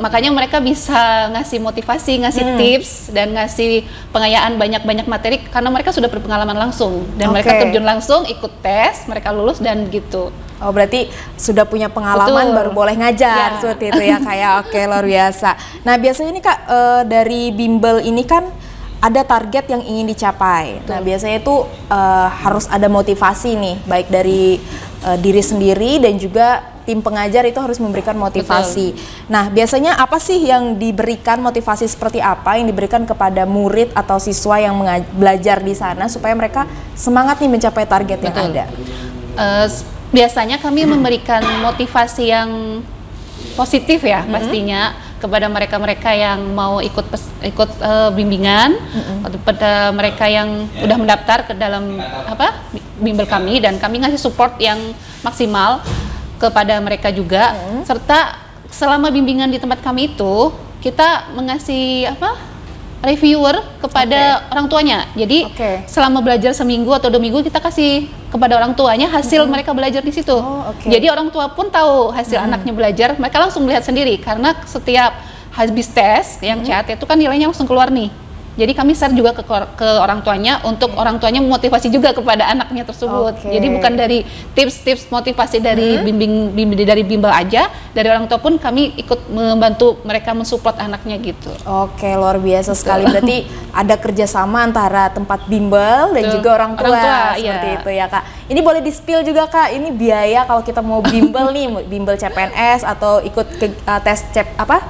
makanya mereka bisa ngasih motivasi, ngasih tips dan ngasih pengayaan banyak materi karena mereka sudah berpengalaman langsung dan mereka terjun langsung ikut tes, mereka lulus dan gitu. Oh berarti sudah punya pengalaman baru boleh ngajar seperti itu ya kayak luar biasa. Nah biasanya nih Kak dari bimbel ini kan ada target yang ingin dicapai. Nah biasanya itu harus ada motivasi nih, baik dari diri sendiri dan juga tim pengajar itu harus memberikan motivasi. Nah biasanya apa sih yang diberikan, motivasi seperti apa yang diberikan kepada murid atau siswa yang belajar di sana supaya mereka semangat nih mencapai target yang ada? Biasanya kami memberikan motivasi yang positif ya pastinya kepada mereka-mereka yang mau ikut bimbingan, pada mereka yang udah mendaftar ke dalam bimbel kami, dan kami ngasih support yang maksimal kepada mereka juga. Serta selama bimbingan di tempat kami itu kita mengasih reviewer kepada orang tuanya. Jadi selama belajar seminggu atau 2 minggu kita kasih kepada orang tuanya hasil mereka belajar di situ. Jadi orang tua pun tahu hasil anaknya belajar, mereka langsung melihat sendiri karena setiap habis tes yang CAT itu kan nilainya langsung keluar nih. Jadi kami share juga ke orang tuanya untuk orang tuanya memotivasi juga kepada anaknya tersebut. Jadi bukan dari tips-tips motivasi dari dari bimbel aja, dari orang tua pun kami ikut membantu mereka mensupport anaknya gitu. Oke, luar biasa sekali. Berarti ada kerjasama antara tempat bimbel dan juga orang tua seperti itu ya Kak. Ini boleh di-spill juga Kak, ini biaya kalau kita mau bimbel nih, bimbel CPNS atau ikut tes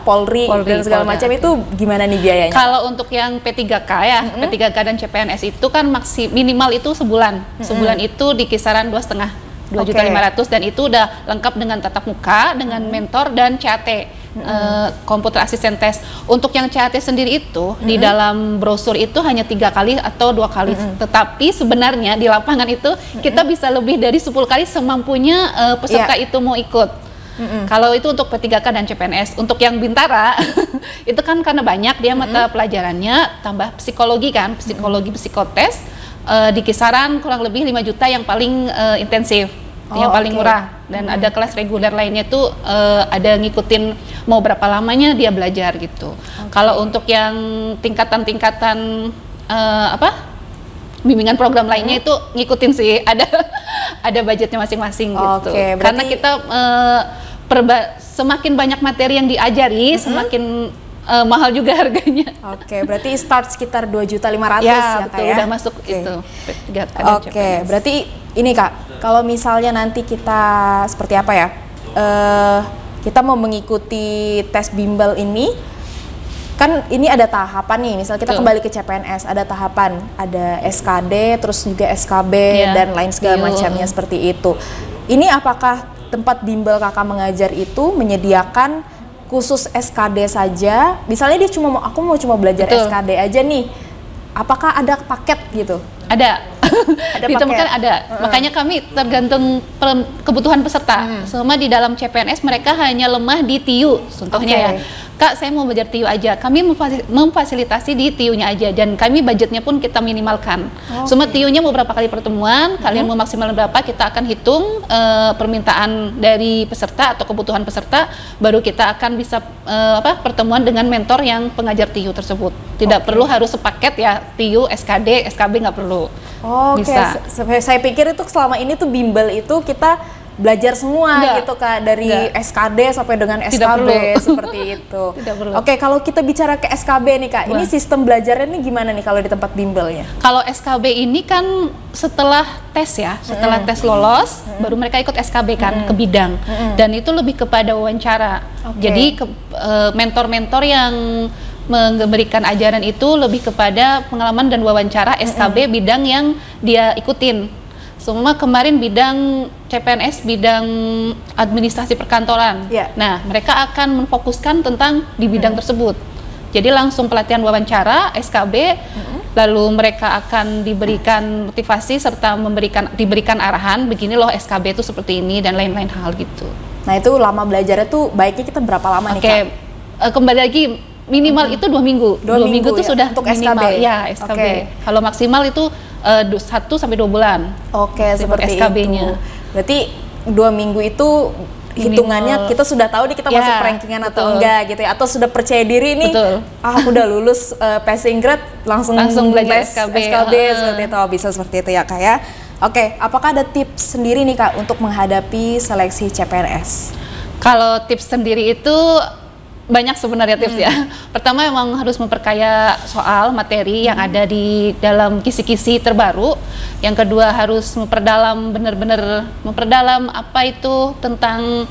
Polri dan segala macam itu gimana nih biayanya? Kalau untuk yang P3K ya, P3K dan CPNS itu kan minimal itu sebulan. Sebulan itu di kisaran 2,5 dan itu udah lengkap dengan tatap muka, dengan mentor dan CAT. Komputer asisten tes. Untuk yang CAT sendiri itu di dalam brosur itu hanya 3 kali atau 2 kali. Tetapi sebenarnya di lapangan itu kita bisa lebih dari 10 kali semampunya peserta itu mau ikut. Kalau itu untuk P3K dan CPNS. Untuk yang Bintara itu kan karena banyak dia mata pelajarannya, tambah psikologi kan, psikotes di kisaran kurang lebih 5 juta yang paling intensif. Yang paling murah, dan ada kelas reguler lainnya tuh ada ngikutin mau berapa lamanya dia belajar gitu. Kalau untuk yang tingkatan-tingkatan bimbingan program lainnya itu ngikutin sih, ada budgetnya masing-masing gitu. Karena kita semakin banyak materi yang diajari, semakin mahal juga harganya. Berarti start sekitar 2.500.000 ya Kak betul, ya? udah masuk itu. Berarti ini Kak, kalau misalnya nanti kita seperti apa ya, kita mau mengikuti tes bimbel ini, kan ini ada tahapan nih, misal kita kembali ke CPNS, ada tahapan, ada SKD, terus juga SKB dan lain segala macamnya seperti itu. Ini apakah tempat bimbel Kakak mengajar itu menyediakan khusus SKD saja? Misalnya dia aku mau cuma belajar SKD aja nih, apakah ada paket gitu? Ada. Ditemukan ada. Makanya kami tergantung kebutuhan peserta. Selama di dalam CPNS mereka hanya lemah di TIU, contohnya ya. Kak, saya mau belajar TIU aja. Kami memfasilitasi di TIU-nya aja, dan kami budgetnya pun kita minimalkan. Semua TIU-nya mau berapa kali pertemuan, kalian mau maksimal berapa, kita akan hitung permintaan dari peserta atau kebutuhan peserta, baru kita akan bisa pertemuan dengan mentor yang pengajar TIU tersebut. Tidak perlu harus sepaket ya, TIU, SKD, SKB nggak perlu. Bisa. Saya pikir itu selama ini tuh bimbel itu kita belajar semua gitu Kak, dari SKD sampai dengan SKB seperti itu. Kalau kita bicara ke SKB nih Kak, ini sistem belajarnya nih gimana nih kalau di tempat bimbelnya? Kalau SKB ini kan setelah tes ya, setelah tes lolos baru mereka ikut SKB kan ke bidang, dan itu lebih kepada wawancara. Jadi mentor-mentor yang memberikan ajaran itu lebih kepada pengalaman dan wawancara SKB bidang yang dia ikutin. Semua kemarin bidang CPNS, bidang administrasi perkantoran. Nah, mereka akan memfokuskan tentang di bidang tersebut. Jadi langsung pelatihan wawancara SKB, lalu mereka akan diberikan motivasi serta diberikan arahan, begini loh SKB itu seperti ini dan lain-lain hal gitu. Nah itu lama belajarnya tuh baiknya kita berapa lama nih Kak? Kembali lagi minimal itu 2 minggu. 2 minggu itu sudah untuk minimal. SKB. Ya SKB. Kalau maksimal itu 1 sampai 2 bulan. Seperti SKB-nya. Berarti 2 minggu itu hitungannya kita sudah tahu nih kita masuk rankingan atau enggak gitu ya, atau sudah percaya diri nih, aku udah lulus passing grade langsung belajar SKB seperti itu, bisa seperti itu ya Kak ya. Oke, apakah ada tips sendiri nih Kak untuk menghadapi seleksi CPNS? Kalau tips sendiri itu banyak sebenarnya tips ya. Pertama memang harus memperkaya soal materi yang ada di dalam kisi-kisi terbaru. Yang kedua harus memperdalam benar-benar apa itu tentang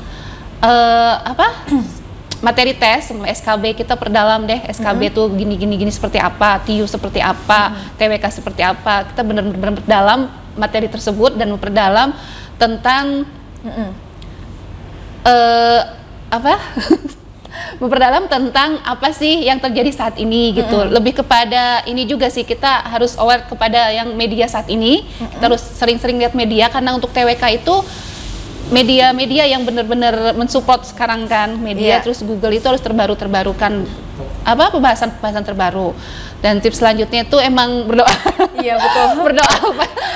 materi tes SKB, kita perdalam deh SKB itu gini seperti apa, TIU seperti apa, TWK seperti apa. Kita benar-benar perdalam materi tersebut dan memperdalam tentang memperdalam tentang apa sih yang terjadi saat ini gitu. Lebih kepada ini juga sih, kita harus aware kepada yang media saat ini. Kita harus sering-sering lihat media, karena untuk TWK itu media-media yang benar-benar mensupport sekarang kan media. Terus Google itu harus terbarukan pembahasan terbaru. Dan tips selanjutnya itu emang berdoa. Iya betul. Berdoa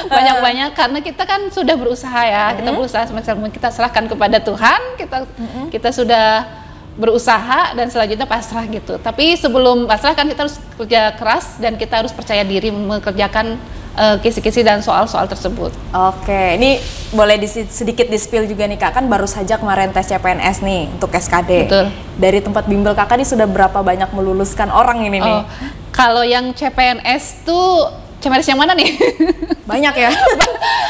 banyak-banyak, karena kita kan sudah berusaha ya. Kita berusaha semaksimal mungkin, kita serahkan kepada Tuhan. Kita sudah berusaha dan selanjutnya pasrah gitu. Tapi sebelum pasrah kan kita harus kerja keras dan kita harus percaya diri mengerjakan kisi-kisi dan soal-soal tersebut. Oke, ini boleh sedikit di-spill juga nih Kak, kan baru saja kemarin tes CPNS nih untuk SKD. Betul. Dari tempat bimbel Kakak ini sudah berapa banyak meluluskan orang ini nih? Kalau yang CPNS tuh CPNS yang mana nih? Banyak ya?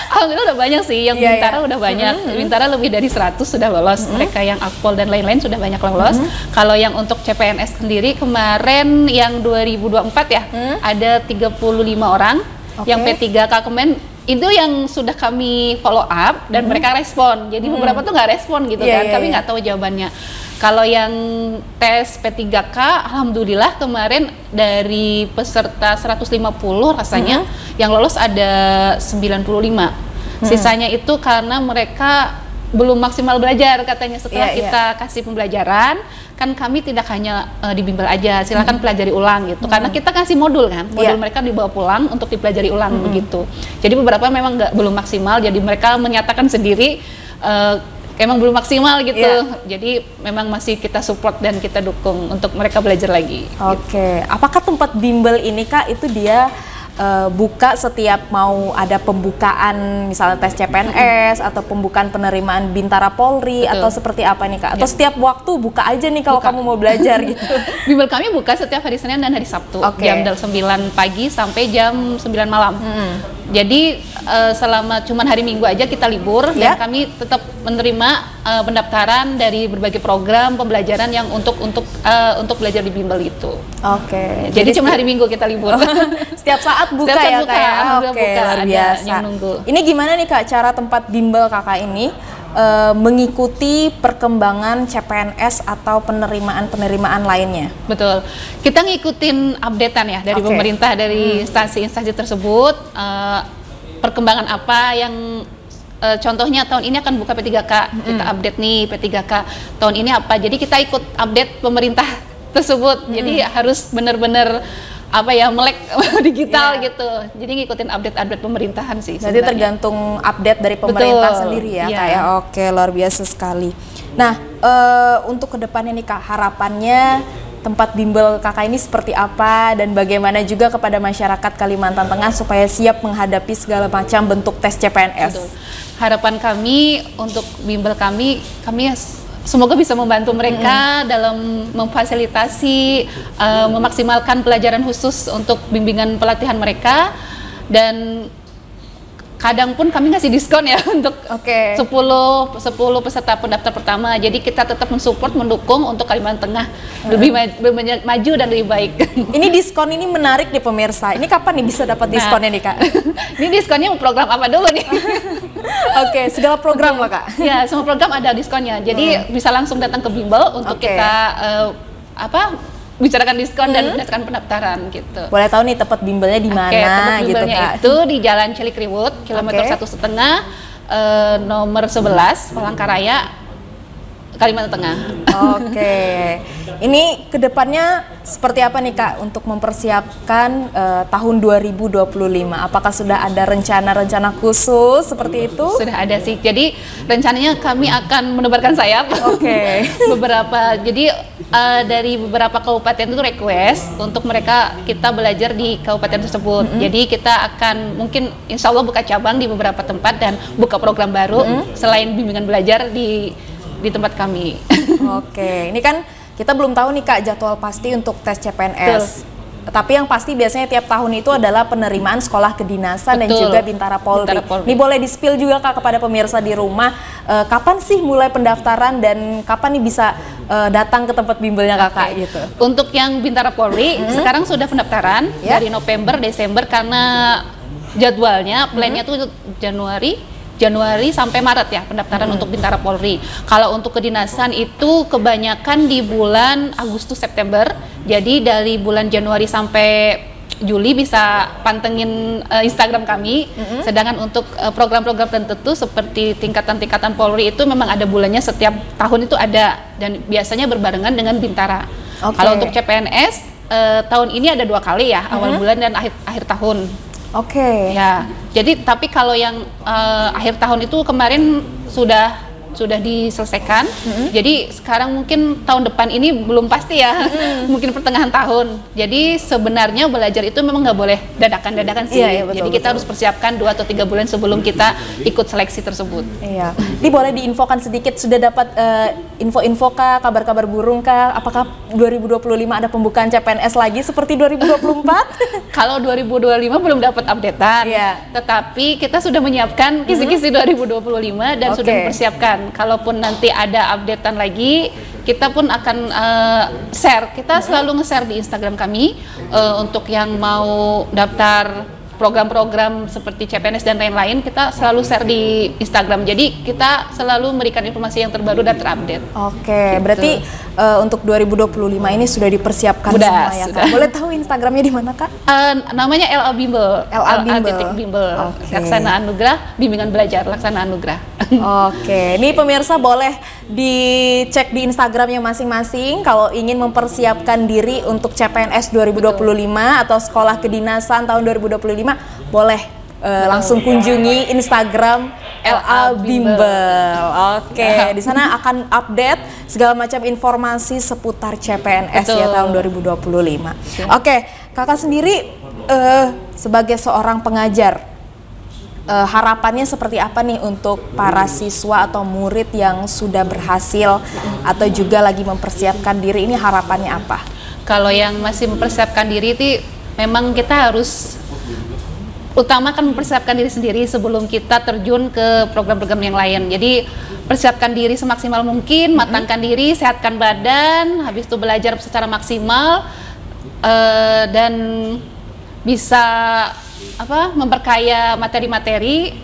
Alhamdulillah udah banyak sih, yang Bintara udah banyak. Bintara lebih dari 100 sudah lolos. Mereka yang Akpol dan lain-lain sudah banyak lolos. Kalau yang untuk CPNS sendiri kemarin yang 2024 ya, ada 35 orang. Yang P3K kemarin itu yang sudah kami follow up dan mereka respon. Jadi beberapa tuh nggak respon gitu kan, kami nggak tahu jawabannya. Kalau yang tes P3K, alhamdulillah kemarin dari peserta 150 rasanya, yang lolos ada 95. Sisanya itu karena mereka belum maksimal belajar katanya. Setelah kita kasih pembelajaran, kan kami tidak hanya di bimbel aja, silakan pelajari ulang gitu. Karena kita kasih modul kan, modul mereka dibawa pulang untuk dipelajari ulang begitu. Jadi beberapa memang belum maksimal, jadi mereka menyatakan sendiri emang belum maksimal gitu. Jadi memang masih kita support dan kita dukung untuk mereka belajar lagi. Oke, apakah tempat bimbel ini Kak itu dia buka setiap mau ada pembukaan misalnya tes CPNS atau pembukaan penerimaan Bintara Polri atau seperti apa nih Kak? Atau setiap waktu buka aja nih kalau kamu mau belajar gitu? Bimbel kami buka setiap hari Senin dan hari Sabtu, jam 9 pagi sampai jam 9 malam. Jadi selama cuman hari Minggu aja kita libur dan kami tetap menerima pendaftaran dari berbagai program pembelajaran yang untuk belajar di bimbel itu. Oke. Jadi cuma hari Minggu kita libur. Setiap saat buka ya Kak ya? Oke, luar biasa. Ini gimana nih Kak cara tempat bimbel Kakak ini mengikuti perkembangan CPNS atau penerimaan lainnya? Betul. Kita ngikutin updatean ya dari pemerintah, dari instansi-instansi tersebut, perkembangan apa yang contohnya tahun ini akan buka P3K, kita update nih P3K tahun ini apa. Jadi kita ikut update pemerintah tersebut. Jadi harus benar-benar melek digital gitu. Jadi ngikutin update pemerintahan sih. Jadi tergantung update dari pemerintah sendiri ya Kak ya. Oke, luar biasa sekali. Nah, untuk kedepannya nih Kak, harapannya tempat bimbel Kakak ini seperti apa dan bagaimana juga kepada masyarakat Kalimantan Tengah supaya siap menghadapi segala macam bentuk tes CPNS. Betul. Harapan kami untuk bimbel kami semoga bisa membantu mereka dalam memfasilitasi, memaksimalkan pelajaran khusus untuk bimbingan pelatihan mereka. Dan kadang pun kami ngasih diskon ya untuk 10 peserta pendaftar pertama. Jadi kita tetap mensupport, mendukung untuk Kalimantan Tengah lebih maju dan lebih baik. Ini diskon ini menarik nih pemirsa. Ini kapan nih bisa dapat diskonnya nih Kak? Ini diskonnya mau program apa dulu nih? Oke, segala program lah Kak. Ya, semua program ada diskonnya. Jadi bisa langsung datang ke bimbel untuk kita bicarakan diskon dan berdasarkan pendaftaran gitu. Boleh tahu nih tempat bimbelnya di mana tempat gitu bimbelnya Kak? itu di Jalan Cilikriwut, kilometer 1,5, nomor 11, Palangkaraya, Kalimantan Tengah. Oke, ini kedepannya seperti apa nih Kak untuk mempersiapkan tahun 2025? Apakah sudah ada rencana-rencana khusus seperti itu? Sudah ada sih. Jadi rencananya kami akan menebarkan sayap. Oke. Dari beberapa kabupaten itu request untuk mereka kita belajar di kabupaten tersebut. Jadi kita akan mungkin insya Allah buka cabang di beberapa tempat dan buka program baru selain bimbingan belajar di tempat kami. Oke, ini kan kita belum tahu nih Kak jadwal pasti untuk tes CPNS. Tapi yang pasti biasanya tiap tahun itu adalah penerimaan sekolah kedinasan dan juga Bintara Polri. Ini boleh di-spill juga Kak kepada pemirsa di rumah, kapan sih mulai pendaftaran dan kapan nih bisa datang ke tempat bimbelnya Kakak gitu? Untuk yang Bintara Polri sekarang sudah pendaftaran dari November, Desember karena jadwalnya, plannya tuh Januari sampai Maret ya pendaftaran untuk Bintara Polri. Kalau untuk kedinasan itu kebanyakan di bulan Agustus September. Jadi dari bulan Januari sampai Juli bisa pantengin Instagram kami. Sedangkan untuk program-program tertentu seperti tingkatan-tingkatan Polri itu memang ada bulannya, setiap tahun itu ada dan biasanya berbarengan dengan Bintara. Kalau untuk CPNS tahun ini ada 2 kali ya, awal bulan dan akhir tahun. Ya, jadi tapi kalau yang akhir tahun itu kemarin sudah diselesaikan. Jadi sekarang mungkin tahun depan ini belum pasti ya, mungkin pertengahan tahun. Jadi sebenarnya belajar itu memang nggak boleh dadakan-dadakan sih. Jadi kita harus persiapkan 2 atau 3 bulan sebelum kita ikut seleksi tersebut. Iya. Ini boleh diinfokan sedikit, sudah dapat info-info kah, kabar-kabar burung kah? Apakah 2025 ada pembukaan CPNS lagi seperti 2024? Kalau 2025 belum dapat updatean, tetapi kita sudah menyiapkan kisi-kisi 2025 dan sudah mempersiapkan. Kalaupun nanti ada updatean lagi, kita pun akan share. Kita selalu nge-share di Instagram kami untuk yang mau daftar program-program seperti CPNS dan lain-lain, kita selalu share di Instagram. Jadi kita selalu memberikan informasi yang terbaru dan terupdate. Oke, berarti untuk 2025 ini sudah dipersiapkan semua ya Kak? Boleh tahu Instagramnya di mana Kak? Namanya LA Bimbel. Bimbel. Laksana Anugrah, bimbingan belajar Laksana Anugrah. Oke, ini pemirsa boleh dicek di Instagramnya masing-masing kalau ingin mempersiapkan diri untuk CPNS 2025 atau sekolah kedinasan tahun 2025, boleh langsung kunjungi Instagram LA Bimbel. Oke, di sana akan update segala macam informasi seputar CPNS ya tahun 2025. Oke, Kakak sendiri sebagai seorang pengajar, harapannya seperti apa nih untuk para siswa atau murid yang sudah berhasil atau juga lagi mempersiapkan diri, ini harapannya apa? Kalau yang masih mempersiapkan diri itu memang kita harus utamakan mempersiapkan diri sendiri sebelum kita terjun ke program-program yang lain. Jadi persiapkan diri semaksimal mungkin, matangkan diri, sehatkan badan, habis itu belajar secara maksimal dan bisa memperkaya materi-materi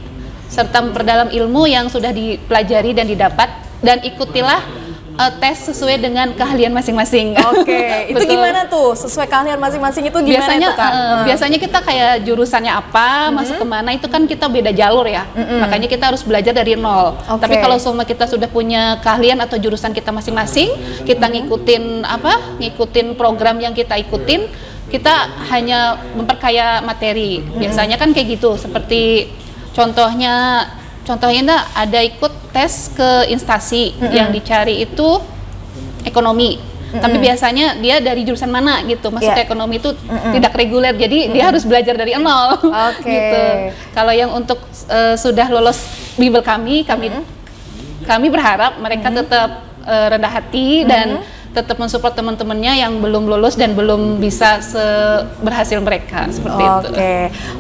serta memperdalam ilmu yang sudah dipelajari dan didapat, dan ikutilah tes sesuai dengan keahlian masing-masing. Oke, itu gimana tuh? Sesuai keahlian masing-masing itu gimana biasanya, itu Kak? Biasanya kita kayak jurusannya apa, masuk kemana, itu kan kita beda jalur ya. Makanya kita harus belajar dari nol. Tapi kalau semua kita sudah punya keahlian atau jurusan kita masing-masing, kita ngikutin program yang kita ikutin, kita hanya memperkaya materi. Biasanya kan kayak gitu, seperti contohnya ada ikut tes ke instansi yang dicari itu ekonomi. Tapi biasanya dia dari jurusan mana gitu, masuk ke ekonomi itu tidak reguler, jadi dia harus belajar dari nol. Gitu. Kalau yang untuk sudah lolos bimbel kami berharap mereka tetap rendah hati dan tetap mensupport teman-temannya yang belum lulus dan belum bisa berhasil mereka, seperti itu.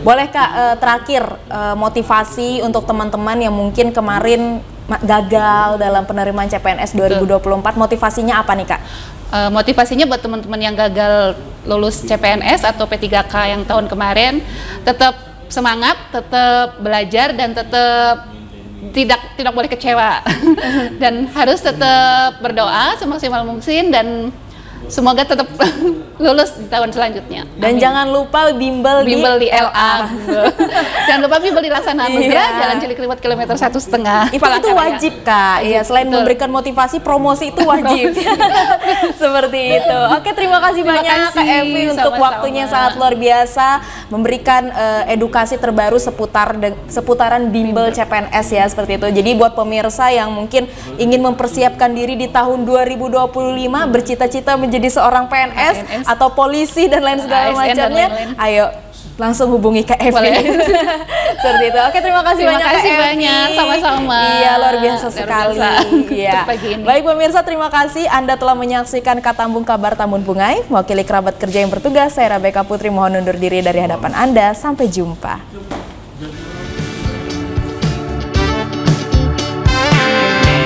Boleh Kak, terakhir motivasi untuk teman-teman yang mungkin kemarin gagal dalam penerimaan CPNS 2024, motivasinya apa nih Kak? Motivasinya buat teman-teman yang gagal lulus CPNS atau P3K yang tahun kemarin, tetap semangat, tetap belajar, dan tetap tidak boleh kecewa dan harus tetap berdoa semaksimal mungkin dan semoga tetap lulus di tahun selanjutnya. Dan jangan lupa bimbel di LA. Jangan lupa bimbel di Laksana Anugrah, Jalan Cilikriwut kilometer 1,5. Itu wajib Kak. Iya, selain memberikan motivasi, promosi itu wajib. Seperti itu. Oke, terima kasih banyak Kak Evi untuk waktunya sangat luar biasa memberikan edukasi terbaru seputaran bimbel CPNS ya, seperti itu. Jadi buat pemirsa yang mungkin ingin mempersiapkan diri di tahun 2025, bercita-cita menjadi seorang PNS atau polisi dan lain segala macamnya, ayo langsung hubungi Kak Evi. Seperti itu. Oke, terima kasih banyak Kak Evi. Sama-sama. Iya, luar biasa sekali. Iya. Baik pemirsa, terima kasih Anda telah menyaksikan Katambung Kabar Tambun Bungai. Mewakili kerabat kerja yang bertugas, saya Rebecca Putri mohon undur diri dari hadapan Anda. Sampai jumpa.